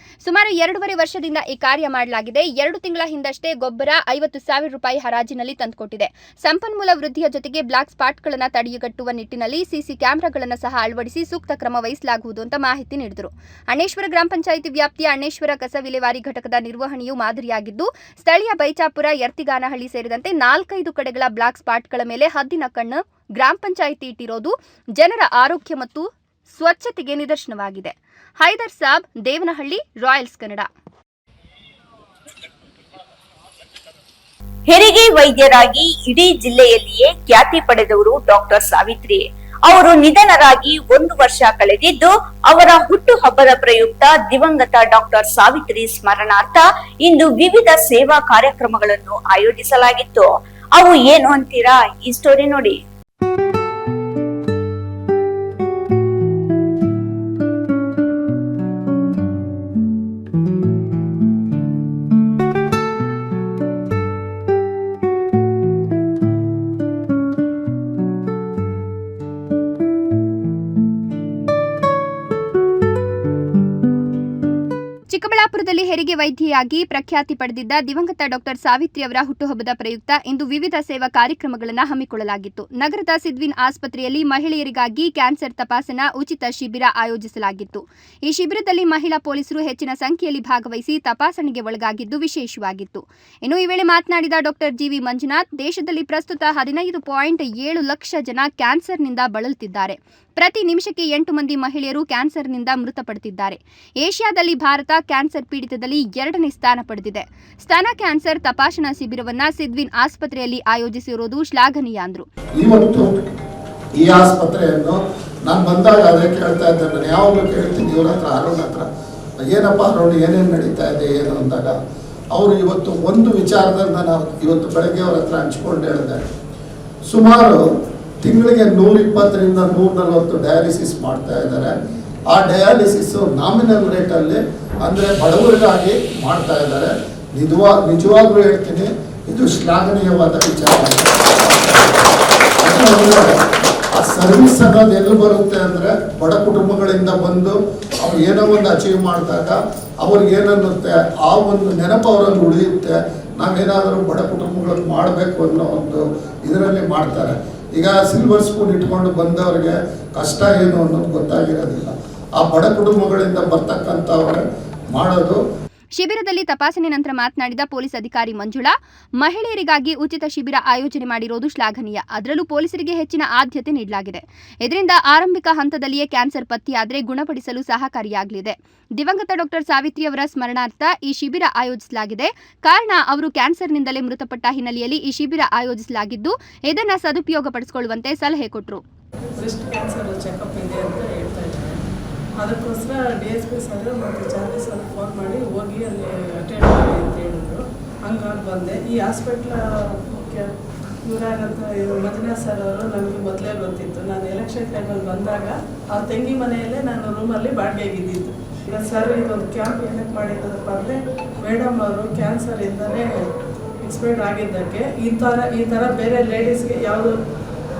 ಸುಮಾರು 2.5 ವರ್ಷದಿಂದ ಈ ಕಾರ್ಯ ಮಾಡಲಾಗಿದೆ. 2 ತಿಂಗಳ ಹಿಂದಷ್ಟೇ ಗೊಬ್ಬರ 50,000 ರೂಪಾಯಿ ಹರಾಜಿನಲ್ಲಿ ತಂದುಕೊಟ್ಟಿದೆ. ಸಂಪನ್ಮೂಲ ವೃದ್ಧಿಯ ಜೊತೆಗೆ ಬ್ಲಾಕ್ ಸ್ಪಾಟ್ಗಳನ್ನು ತಡೆಗಟ್ಟುವ ನಿಟ್ಟಿನಲ್ಲಿ ಸಿಸಿ ಕ್ಯಾಮೆರಾಗಳನ್ನು ಸಹ ಅಳವಡಿಸಿ ಸೂಕ್ತ ಕ್ರಮ ವಹಿಸಲಾಗುವುದು ಅಂತ ಮಾಹಿತಿ ನೀಡಿದರು. ಅಣ್ಣೇಶ್ವರ ಗ್ರಾಮ ಪಂಚಾಯಿತಿ ವ್ಯಾಪ್ತಿಯ ಅಣ್ಣೇಶ್ವರ ಕಸ ವಿಲೇವಾರಿ ಘಟಕದ ನಿರ್ವಹಣೆಯು ಮಾದರಿಯಾಗಿದ್ದು ಸ್ಥಳೀಯ ಬೈಚಾಪುರ, ಯರ್ತಿಗಾನಹಳ್ಳಿ ಸೇರಿದಂತೆ 4-5 ಕಡೆಗಳ ಬ್ಲಾಕ್ ಸ್ಪಾಟ್ಗಳ ಮೇಲೆ ಹದ್ದಿನ ಕಣ್ಣು ಗ್ರಾಮ ಪಂಚಾಯಿತಿ ಇಟ್ಟಿರೋದು ಜನರ ಆರೋಗ್ಯ ಮತ್ತು ಸ್ವಚ್ಛತೆಗೆ ನಿದರ್ಶನವಾಗಿದೆ. ಹೈದರ್ ಸಾಬ್, ದೇವನಹಳ್ಳಿ, ರಾಯಲ್ಸ್ ಕನ್ನಡ. ಹೆರಿಗೆ ವೈದ್ಯರಾಗಿ ಇಡೀ ಜಿಲ್ಲೆಯಲ್ಲಿಯೇ ಖ್ಯಾತಿ ಪಡೆದವರು ಡಾಕ್ಟರ್ ಸಾವಿತ್ರಿ. ಅವರು ನಿಧನರಾಗಿ 1 ವರ್ಷ ಕಳೆದಿದ್ದು, ಅವರ ಹುಟ್ಟುಹಬ್ಬದ ಪ್ರಯುಕ್ತ ದಿವಂಗತ ಡಾಕ್ಟರ್ ಸಾವಿತ್ರಿ ಸ್ಮರಣಾರ್ಥ ಇಂದು ವಿವಿಧ ಸೇವಾ ಕಾರ್ಯಕ್ರಮಗಳನ್ನು ಆಯೋಜಿಸಲಾಗಿತ್ತು. ಅವು ಏನು ಅಂತೀರಾ? ಈ ಸ್ಟೋರಿ ನೋಡಿ. ಚಿಕ್ಕಬಳ್ಳಾಪುರದಲ್ಲಿ ಹೆರಿಗೆ ವೈದ್ಯೆಯಾಗಿ ಪ್ರಖ್ಯಾತಿ ಪಡೆದಿದ್ದ ದಿವಂಗತ ಡಾಕ್ಟರ್ ಸಾವಿತ್ರಿ ಅವರ ಹುಟ್ಟುಹಬ್ಬದ ಪ್ರಯುಕ್ತ ಇಂದು ವಿವಿಧ ಸೇವಾ ಕಾರ್ಯಕ್ರಮಗಳನ್ನು ಹಮ್ಮಿಕೊಳ್ಳಲಾಗಿತ್ತು. ನಗರದ ಸಿದ್ವಿನ್ ಆಸ್ಪತ್ರೆಯಲ್ಲಿ ಮಹಿಳೆಯರಿಗಾಗಿ ಕ್ಯಾನ್ಸರ್ ತಪಾಸಣಾ ಉಚಿತ ಶಿಬಿರ ಆಯೋಜಿಸಲಾಗಿತ್ತು. ಈ ಶಿಬಿರದಲ್ಲಿ ಮಹಿಳಾ ಪೊಲೀಸರು ಹೆಚ್ಚಿನ ಸಂಖ್ಯೆಯಲ್ಲಿ ಭಾಗವಹಿಸಿ ತಪಾಸಣೆಗೆ ಒಳಗಾಗಿದ್ದು ವಿಶೇಷವಾಗಿತ್ತು. ಇನ್ನು ಈ ವೇಳೆ ಮಾತನಾಡಿದ ಡಾಕ್ಟರ್ ಜಿವಿ ಮಂಜುನಾಥ್, ದೇಶದಲ್ಲಿ ಪ್ರಸ್ತುತ 15.7 ಲಕ್ಷ ಜನ ಕ್ಯಾನ್ಸರ್ನಿಂದ ಬಳಲುತ್ತಿದ್ದಾರೆ. ಪ್ರತಿ ನಿಮಿಷಕ್ಕೆ 8 ಮಂದಿ ಮಹಿಳೆಯರು ಕ್ಯಾನ್ಸರ್ನಿಂದ ಮೃತಪಡುತ್ತಿದ್ದಾರೆ. ಏಷ್ಯಾದಲ್ಲಿ ಭಾರತ ಕ್ಯಾನ್ಸರ್ ಪೀಡಿತದಲ್ಲಿ 2ನೇ ಸ್ಥಾನ ಪಡೆದಿದೆ. ಸ್ತನ ಕ್ಯಾನ್ಸರ್ ತಪಾಸಣಾ ಶಿಬಿರವನ್ನ ಸಿದ್ವಿನ್ ಆಸ್ಪತ್ರೆಯಲ್ಲಿ ಆಯೋಜಿಸಿರುವುದು ಶ್ಲಾಘನೀಯ ಅಂದ್ರು. ಇವತ್ತು ಈ ಆಸ್ಪತ್ರೆಯನ್ನು ನಾನು ಬಂದಾಗ ಅದೇ ಕೇಳ್ತಾ ಇದ್ದೆ. ನಾನು ಯಾವಾಗಲೂ ಕೇಳ್ತೀನಿ ಇವ್ರ ಹತ್ರ, ಅರುಣ್ ಹತ್ರ, ಏನಪ್ಪ ಅರುಣ್ ಏನೇನು ನಡೀತಾ ಇದೆ ಏನು ಅಂದಾಗ ಅವರು ಇವತ್ತು ಒಂದು ವಿಚಾರದಲ್ಲಿ ನಾನು ಇವತ್ತು ಬೆಳಗ್ಗೆ ಅವ್ರ ಹತ್ರ ಹಂಚ್ಕೊಂಡು ಹೇಳಿದೆ. ಸುಮಾರು ತಿಂಗಳಿಗೆ 120ರಿಂದ 140 ಡಯಾಲಿಸಿಸ್ ಮಾಡ್ತಾ ಇದ್ದಾರೆ. ಆ ಡಯಾಲಿಸಿಸ್ ನಾಮಿನಲ್ ರೇಟಲ್ಲಿ ಅಂದರೆ ಬಡವರಿಗಾಗಿ ಮಾಡ್ತಾ ಇದ್ದಾರೆ. ನಿಜವಾಗ್ಲೂ ಹೇಳ್ತೀನಿ, ಇದು ಶ್ಲಾಘನೀಯವಾದ ವಿಚಾರ. ಆ ಸರ್ವಿಸ್ ಅನ್ನೋದು ಎಲ್ಲಿ ಬರುತ್ತೆ ಅಂದರೆ ಬಡ ಕುಟುಂಬಗಳಿಂದ ಬಂದು ಅವ್ರು ಏನೋ ಒಂದು ಅಚೀವ್ ಮಾಡಿದಾಗ ಅವ್ರಿಗೆ ಏನನ್ನುತ್ತೆ, ಆ ಒಂದು ನೆನಪು ಅವರಲ್ಲಿ ಉಳಿಯುತ್ತೆ. ನಾವೇನಾದರೂ ಬಡ ಕುಟುಂಬಗಳಿಗೆ ಮಾಡಬೇಕು ಅನ್ನೋ ಒಂದು ಇದರಲ್ಲಿ ಮಾಡ್ತಾರೆ. ಈಗ ಸಿಲ್ವರ್ ಸ್ಪೂನ್ ಇಟ್ಕೊಂಡು ಬಂದವರಿಗೆ ಕಷ್ಟ ಏನು ಅನ್ನೋದು ಗೊತ್ತಾಗಿರೋದಿಲ್ಲ. ಆ ಬಡ ಕುಟುಂಬಗಳಿಂದ ಬರ್ತಕ್ಕಂಥವ್ರೆ ಮಾಡೋದು. ಶಿಬಿರದಲ್ಲಿ ತಪಾಸಣೆ ನಂತರ ಮಾತನಾಡಿದ ಪೊಲೀಸ್ ಅಧಿಕಾರಿ ಮಂಜುಳಾ, ಮಹಿಳೆಯರಿಗಾಗಿ ಉಚಿತ ಶಿಬಿರ ಆಯೋಜನೆ ಮಾಡಿರುವುದು ಶ್ಲಾಘನೀಯ. ಅದರಲ್ಲೂ ಪೊಲೀಸರಿಗೆ ಹೆಚ್ಚಿನ ಆದ್ಯತೆ ನೀಡಲಾಗಿದೆ. ಇದರಿಂದ ಆರಂಭಿಕ ಹಂತದಲ್ಲಿಯೇ ಕ್ಯಾನ್ಸರ್ ಪತ್ತೆಯಾದರೆ ಗುಣಪಡಿಸಲು ಸಹಕಾರಿಯಾಗಲಿದೆ. ದಿವಂಗತ ಡಾಕ್ಟರ್ ಸಾವಿತ್ರಿ ಅವರ ಸ್ಮರಣಾರ್ಥ ಈ ಶಿಬಿರ ಆಯೋಜಿಸಲಾಗಿದೆ. ಕಾರಣ ಅವರು ಕ್ಯಾನ್ಸರ್ನಿಂದಲೇ ಮೃತಪಟ್ಟ ಹಿನ್ನೆಲೆಯಲ್ಲಿ ಈ ಶಿಬಿರ ಆಯೋಜಿಸಲಾಗಿದ್ದು, ಇದನ್ನು ಸದುಪಯೋಗಪಡಿಸಿಕೊಳ್ಳುವಂತೆ ಸಲಹೆ ಕೊಟ್ಟರು. ಅದಕ್ಕೋಸ್ಕರ DSP ಸರ್ ಮತ್ತು ಚಾರ್ಜಸ್ ಅವ್ರಿಗೆ ಫೋನ್ ಮಾಡಿ ಹೋಗಿ ಅಲ್ಲಿ ಅಟೆಂಡ್ ಮಾಡಿ ಅಂತ ಹೇಳಿದ್ರು. ಹಂಗಾಗಿ ಬಂದೆ. ಈ ಹಾಸ್ಪಿಟ್ಲ ಇವರಾಗಂತ ಮಂಜುನಾಥ್ ಸರ್ ಅವರು ನನಗೆ ಮೊದಲೇ ಗೊತ್ತಿತ್ತು. ನಾನು ಎಲೆಕ್ಷನ್ ಟೈಮಲ್ಲಿ ಬಂದಾಗ ಆ ತಂಗಿ ಮನೆಯಲ್ಲೇ ನಾನು ರೂಮಲ್ಲಿ ಬಾಡಿಗೆಗಿದ್ದಿದ್ದು. ಈಗ ಸರ್ ಇದೊಂದು ಕ್ಯಾಂಪ್ ಏನಕ್ಕೆ ಮಾಡಿದ್ದಪ್ಪ ಅಂದರೆ, ಮೇಡಮ್ ಅವರು ಕ್ಯಾನ್ಸರಿಂದಲೇ ಎಕ್ಸ್ಪೈರ್ಡ್ ಆಗಿದ್ದಕ್ಕೆ ಈ ಥರ ಬೇರೆ ಲೇಡೀಸ್ಗೆ ಯಾವುದು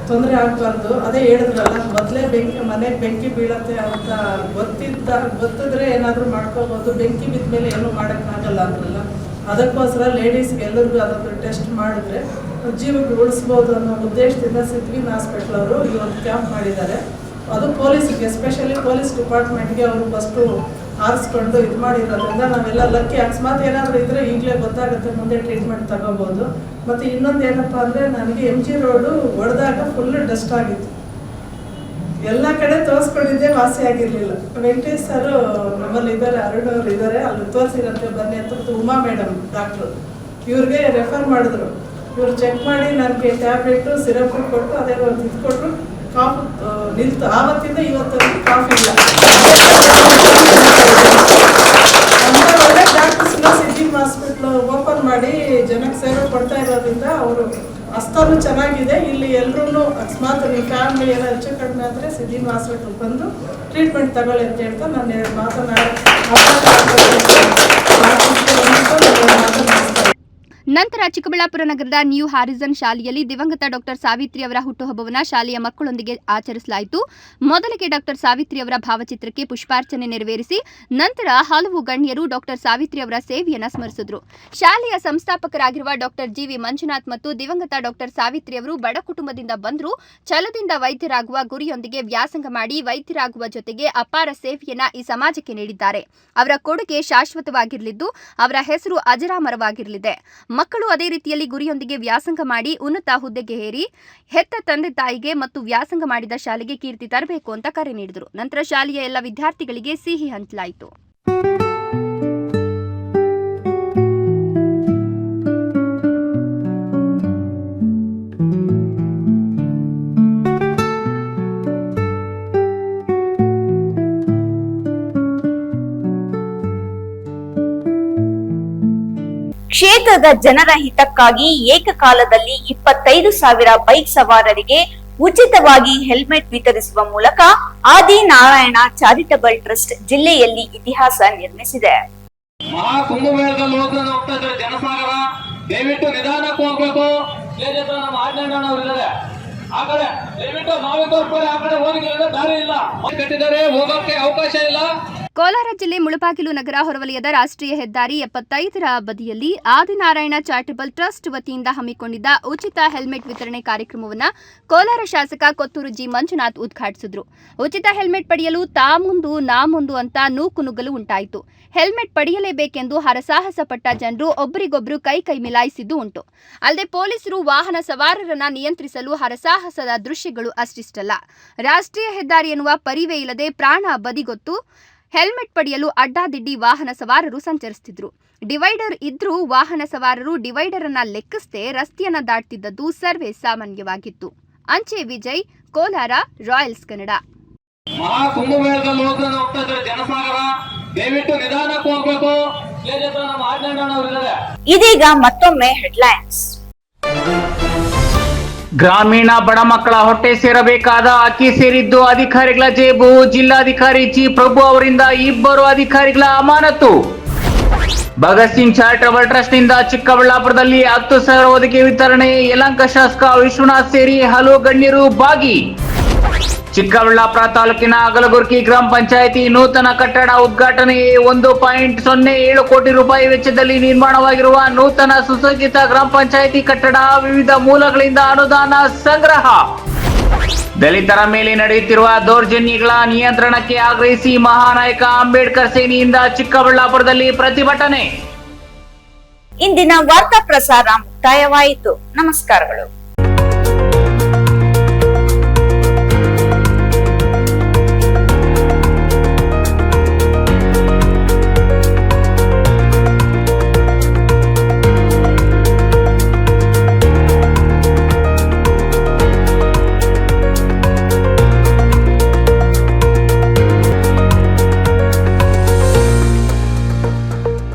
ತೊಂದರೆ ಆಗಬಾರ್ದು. ಅದೇ ಹೇಳಿದ್ರಲ್ಲ, ಮೊದಲೇ ಮನೆಗೆ ಬೆಂಕಿ ಬೀಳತ್ತೆ ಅಂತ ಗೊತ್ತಿದ್ರೆ ಏನಾದರೂ ಮಾಡ್ಕೋಬೋದು, ಬೆಂಕಿ ಬಿದ್ದ ಮೇಲೆ ಏನೂ ಮಾಡೋಕ್ಕಾಗಲ್ಲ ಅಂದ್ರಲ್ಲ. ಅದಕ್ಕೋಸ್ಕರ ಲೇಡೀಸ್ಗೆ ಎಲ್ಲರಿಗೂ ಅದೊಂದು ಟೆಸ್ಟ್ ಮಾಡಿದ್ರೆ ಜೀವಕ್ಕೆ ಉಳಿಸ್ಬೋದು ಅನ್ನೋ ಉದ್ದೇಶದಿಂದ ಸಿದ್ವಿನ್ ಹಾಸ್ಪಿಟ್ಲ್ ಅವರು ಈ ಒಂದು ಕ್ಯಾಂಪ್ ಮಾಡಿದ್ದಾರೆ. ಅದು ಪೊಲೀಸ್ಗೆ, ಎಸ್ಪೆಷಲಿ ಪೊಲೀಸ್ ಡಿಪಾರ್ಟ್ಮೆಂಟ್ಗೆ ಅವರು ಫಸ್ಟು ಆರಿಸ್ಕೊಂಡು ಇದು ಮಾಡಿರೋದ್ರಿಂದ ನಾವೆಲ್ಲ ಲಕ್ಕಿ. ಅಕಸ್ಮಾತ್ ಏನಾದರೂ ಇದ್ದರೆ ಈಗಲೇ ಗೊತ್ತಾಗುತ್ತೆ, ಮುಂದೆ ಟ್ರೀಟ್ಮೆಂಟ್ ತಗೋಬೋದು. ಮತ್ತು ಇನ್ನೊಂದು ಏನಪ್ಪ ಅಂದರೆ, ನನಗೆ MG ರೋಡು ಹೊಡೆದಾಗ ಫುಲ್ಲು ಡಸ್ಟ್ ಆಗಿತ್ತು. ಎಲ್ಲ ಕಡೆ ತೋರಿಸ್ಕೊಂಡಿದ್ದೆ, ವಾಸಿ ಆಗಿರಲಿಲ್ಲ. ವೆಂಕಟೇಶ್ ಸರ್ ನಮ್ಮಲ್ಲಿ ಇದ್ದಾರೆ, ಅರುಣ್ ಅವರು ಇದ್ದಾರೆ, ಅಲ್ಲಿ ತೋರಿಸಿರಂತೆ ಬನ್ನಿ ಅಂತ ಉಮಾ ಮೇಡಮ್ ಡಾಕ್ಟ್ರು ಇವ್ರಿಗೆ ರೆಫರ್ ಮಾಡಿದ್ರು. ಇವ್ರು ಚೆಕ್ ಮಾಡಿ ನನಗೆ ಟ್ಯಾಬ್ಲೆಟು ಸಿರಪ್ ಕೊಟ್ಟು ಅದೇ ಒಂದು ಇದು ಕೊಟ್ಟರು. ಕಾಫ್ ನಿಲ್ತು. ಆವತ್ತಿಂದ ಇವತ್ತವರೆಗೂ ಕಾಫ್ ಇಲ್ಲ. ಒಳ್ಳೆ ಡಾಕ್ಟರ್ಸ್ನ ಸಿದ್ವಿನ್ ಹಾಸ್ಪಿಟ್ಲು ಓಪನ್ ಮಾಡಿ ವ್ಯವಸ್ಥಾನು ಚೆನ್ನಾಗಿದೆ. ಇಲ್ಲಿ ಎಲ್ಲರೂ ಅಕಸ್ಮಾತ್ ನಿಮ್ಮ ಫ್ಯಾಮಿಲಿ ಏನೋ ಹೆಚ್ಚು ಕಡಿಮೆ ಆದರೆ ಸಿದ್ಧಿನ ಹಾಸ್ಪಿಟಲ್ ಬಂದು ಟ್ರೀಟ್ಮೆಂಟ್ ತಗೊಳ್ಳಿ ಅಂತ ಹೇಳ್ತಾ ನಾನು ಮಾತನಾಡಿ ನಂತರ ಚಿಕ್ಕಬಳ್ಳಾಪುರ ನಗರದ ನ್ಯೂ ಹಾರಿಸನ್ ಶಾಲೆಯಲ್ಲಿ ದಿವಂಗತ ಡಾಕ್ಟರ್ ಸಾವಿತ್ರಿ ಅವರ ಹುಟ್ಟುಹಬ್ಬವನ್ನು ಶಾಲೆಯ ಮಕ್ಕಳೊಂದಿಗೆ ಆಚರಿಸಲಾಯಿತು. ಮೊದಲಿಗೆ ಡಾಕ್ಟರ್ ಸಾವಿತ್ರಿ ಅವರ ಭಾವಚಿತ್ರಕ್ಕೆ ಪುಷ್ಪಾರ್ಚನೆ ನೆರವೇರಿಸಿ ನಂತರ ಹಲವು ಗಣ್ಯರು ಡಾಕ್ಟರ್ ಸಾವಿತ್ರಿ ಅವರ ಸೇವೆಯನ್ನು ಸ್ಮರಿಸಿದರು. ಶಾಲೆಯ ಸಂಸ್ಥಾಪಕರಾಗಿರುವ ಡಾಕ್ಟರ್ ಜಿವಿ ಮಂಜುನಾಥ್ ಮತ್ತು ದಿವಂಗತ ಡಾಕ್ಟರ್ ಸಾವಿತ್ರಿ ಅವರು ಬಡ ಕುಟುಂಬದಿಂದ ಬಂದರೂ ಛಲದಿಂದ ವೈದ್ಯರಾಗುವ ಗುರಿಯೊಂದಿಗೆ ವ್ಯಾಸಂಗ ಮಾಡಿ ವೈದ್ಯರಾಗುವ ಜೊತೆಗೆ ಅಪಾರ ಸೇವೆಯನ್ನ ಈ ಸಮಾಜಕ್ಕೆ ನೀಡಿದ್ದಾರೆ. ಅವರ ಕೊಡುಗೆ ಶಾಶ್ವತವಾಗಿರಲಿದ್ದು ಅವರ ಹೆಸರು ಅಜರಾಮರವಾಗಿರಲಿದೆ. ಮಕ್ಕಳು ಅದೇ ರೀತಿಯಲ್ಲಿ ಗುರಿಯೊಂದಿಗೆ ವ್ಯಾಸಂಗ ಮಾಡಿ ಉನ್ನತ ಹುದ್ದೆಗೆ ಏರಿ ಹೆತ್ತ ತಂದೆ ತಾಯಿಗೆ ಮತ್ತು ವ್ಯಾಸಂಗ ಮಾಡಿದ ಶಾಲೆಗೆ ಕೀರ್ತಿ ತರಬೇಕು ಅಂತ ಕರೆ ನೀಡಿದರು. ನಂತರ ಶಾಲೆಯ ಎಲ್ಲ ವಿದ್ಯಾರ್ಥಿಗಳಿಗೆ ಸಿಹಿ ಹಂಚಲಾಯಿತು. ಕ್ಷೇತ್ರದ ಜನರ ಹಿತಕ್ಕಾಗಿ ಏಕಕಾಲದಲ್ಲಿ 25,000 ಬೈಕ್ ಸವಾರರಿಗೆ ಉಚಿತವಾಗಿ ಹೆಲ್ಮೆಟ್ ವಿತರಿಸುವ ಮೂಲಕ ಆದಿನಾರಾಯಣ ಚಾರಿಟಬಲ್ ಟ್ರಸ್ಟ್ ಜಿಲ್ಲೆಯಲ್ಲಿ ಇತಿಹಾಸ ನಿರ್ಮಿಸಿದೆ. ಮಹಾ ಕುಂಭಮೇಳದಲ್ಲಿ ಹೋಗ್ತಾ ಇದ್ದಾರೆ ಜನಸಾಗರ, ದಯವಿಟ್ಟು ನಿಧಾನಕ್ಕೆ ಹೋಗ್ಬೇಕು. ನಮ್ಮ ಆಜ್ಞಾನ ಇದ್ದಾರೆ ಆ ಕಡೆ, ದಯವಿಟ್ಟು ನಾವೇ ತೋರ್ಸ್ಕೊಳ್ಳಿ, ಆ ಕಡೆ ಹೋಗಿ ದಾರಿ ಇಲ್ಲ, ಕಟ್ಟಿದ್ದಾರೆ, ಹೋಗೋಕೆ ಅವಕಾಶ ಇಲ್ಲ. ಕೋಲಾರ ಜಿಲ್ಲೆ ಮುಳಬಾಗಿಲು ನಗರ ಹೊರವಲಯದ ರಾಷ್ಟ್ರೀಯ ಹೆದ್ದಾರಿ 75ರ ಬದಿಯಲ್ಲಿ ಆದಿನಾರಾಯಣ ಚಾರಿಟಬಲ್ ಟ್ರಸ್ಟ್ ವತಿಯಿಂದ ಹಮ್ಮಿಕೊಂಡಿದ್ದ ಉಚಿತ ಹೆಲ್ಮೆಟ್ ವಿತರಣೆ ಕಾರ್ಯಕ್ರಮವನ್ನು ಕೋಲಾರ ಶಾಸಕ ಕೊತ್ತೂರು ಜಿ ಮಂಜುನಾಥ್ ಉದ್ಘಾಟಿಸಿದರು. ಉಚಿತ ಹೆಲ್ಮೆಟ್ ಪಡೆಯಲು ತಾ ಮುಂದು ನಾ ಮುಂದು ಅಂತ ನೂಕುನುಗ್ಗಲು ಉಂಟಾಯಿತು. ಹೆಲ್ಮೆಟ್ ಪಡೆಯಲೇಬೇಕೆಂದು ಹರಸಾಹಸ ಪಟ್ಟ ಜನರು ಒಬ್ಬರಿಗೊಬ್ಬರು ಕೈ ಮಿಲಾಯಿಸಿದ್ದು ಉಂಟು. ಅಲ್ಲದೆ ಪೊಲೀಸರು ವಾಹನ ಸವಾರರನ್ನ ನಿಯಂತ್ರಿಸಲು ಹರಸಾಹಸದ ದೃಶ್ಯಗಳು ಅಷ್ಟಿಷ್ಟಲ್ಲ. ರಾಷ್ಟ್ರೀಯ ಹೆದ್ದಾರಿ ಎನ್ನುವ ಪರಿವೇ ಇಲ್ಲದೆ ಪ್ರಾಣ ಬದಿಗೊತ್ತು ಹೆಲ್ಮೆಟ್ ಪಡೆಯಲು ಅಡ್ಡಾದಿಡ್ಡಿ ವಾಹನ ಸವಾರರು ಸಂಚರಿಸುತ್ತಿದ್ರು. ಡಿವೈಡರ್ ಇದ್ರೂ ವಾಹನ ಸವಾರರು ಡಿವೈಡರ್ ಅನ್ನ ಲೆಕ್ಕಿಸದೆ ರಸ್ತೆಯನ್ನ ದಾಟ್ತಿದ್ದದ್ದು ಸರ್ವೇ ಸಾಮಾನ್ಯವಾಗಿತ್ತು. ಅಂಚೆ ವಿಜಯ್, ಕೋಲಾರ, ರಾಯಲ್ಸ್ ಕನ್ನಡ. ಮಹಾ ಕುಂಭಮೇಳದಲ್ಲಿ ಹೋಗ್ತಾ ಇದ್ದಾರೆ ಜನಸಾಗರ, ದಯವಿಟ್ಟು ನಿಧಾನಕ್ಕೆ ಹೋಗ್ಬೇಕು. ನಮ್ಮ ಆಜ್ಞಾನ ಇದ್ದಾರೆ. ಇದೀಗ ಮತ್ತೊಮ್ಮೆ ಹೆಡ್ಲೈನ್ಸ್. ಗ್ರಾಮೀಣ ಬಡ ಮಕ್ಕಳ ಹೊಟ್ಟೆ ಸೇರಬೇಕಾದ ಅಕ್ಕಿ ಸೇರಿದ್ದು ಅಧಿಕಾರಿಗಳ ಜೇಬು. ಜಿಲ್ಲಾಧಿಕಾರಿ ಜಿ ಪ್ರಭು ಅವರಿಂದ 2 ಅಧಿಕಾರಿಗಳ ಅಮಾನತು. ಭಗತ್ ಸಿಂಗ್ ಚಾರಿಟಬಲ್ ಟ್ರಸ್ಟ್ ನಿಂದ ಚಿಕ್ಕಬಳ್ಳಾಪುರದಲ್ಲಿ 10,000 ಹೊದಿಕೆ ವಿತರಣೆ. ಯಲಹಂಕ ಶಾಸಕ ವಿಶ್ವನಾಥ್ ಸೇರಿ ಹಲವು ಗಣ್ಯರು ಭಾಗಿ. ಚಿಕ್ಕಬಳ್ಳಾಪುರ ತಾಲೂಕಿನ ಅಗಲಗುರ್ಕಿ ಗ್ರಾಮ ಪಂಚಾಯಿತಿ ನೂತನ ಕಟ್ಟಡ ಉದ್ಘಾಟನೆ. 1.07 ಕೋಟಿ ರೂಪಾಯಿ ವೆಚ್ಚದಲ್ಲಿ ನಿರ್ಮಾಣವಾಗಿರುವ ನೂತನ ಸುಸಜ್ಜಿತ ಗ್ರಾಮ ಪಂಚಾಯಿತಿ ಕಟ್ಟಡ ವಿವಿಧ ಮೂಲಗಳಿಂದ ಅನುದಾನ ಸಂಗ್ರಹ. ದಲಿತರ ಮೇಲೆ ನಡೆಯುತ್ತಿರುವ ದೌರ್ಜನ್ಯಗಳ ನಿಯಂತ್ರಣಕ್ಕೆ ಆಗ್ರಹಿಸಿ ಮಹಾನಾಯಕ ಅಂಬೇಡ್ಕರ್ ಸೇನೆಯಿಂದ ಚಿಕ್ಕಬಳ್ಳಾಪುರದಲ್ಲಿ ಪ್ರತಿಭಟನೆ. ಇಂದಿನ ವಾರ್ತಾ ಪ್ರಸಾರ ಮುಕ್ತಾಯವಾಯಿತು. ನಮಸ್ಕಾರಗಳು.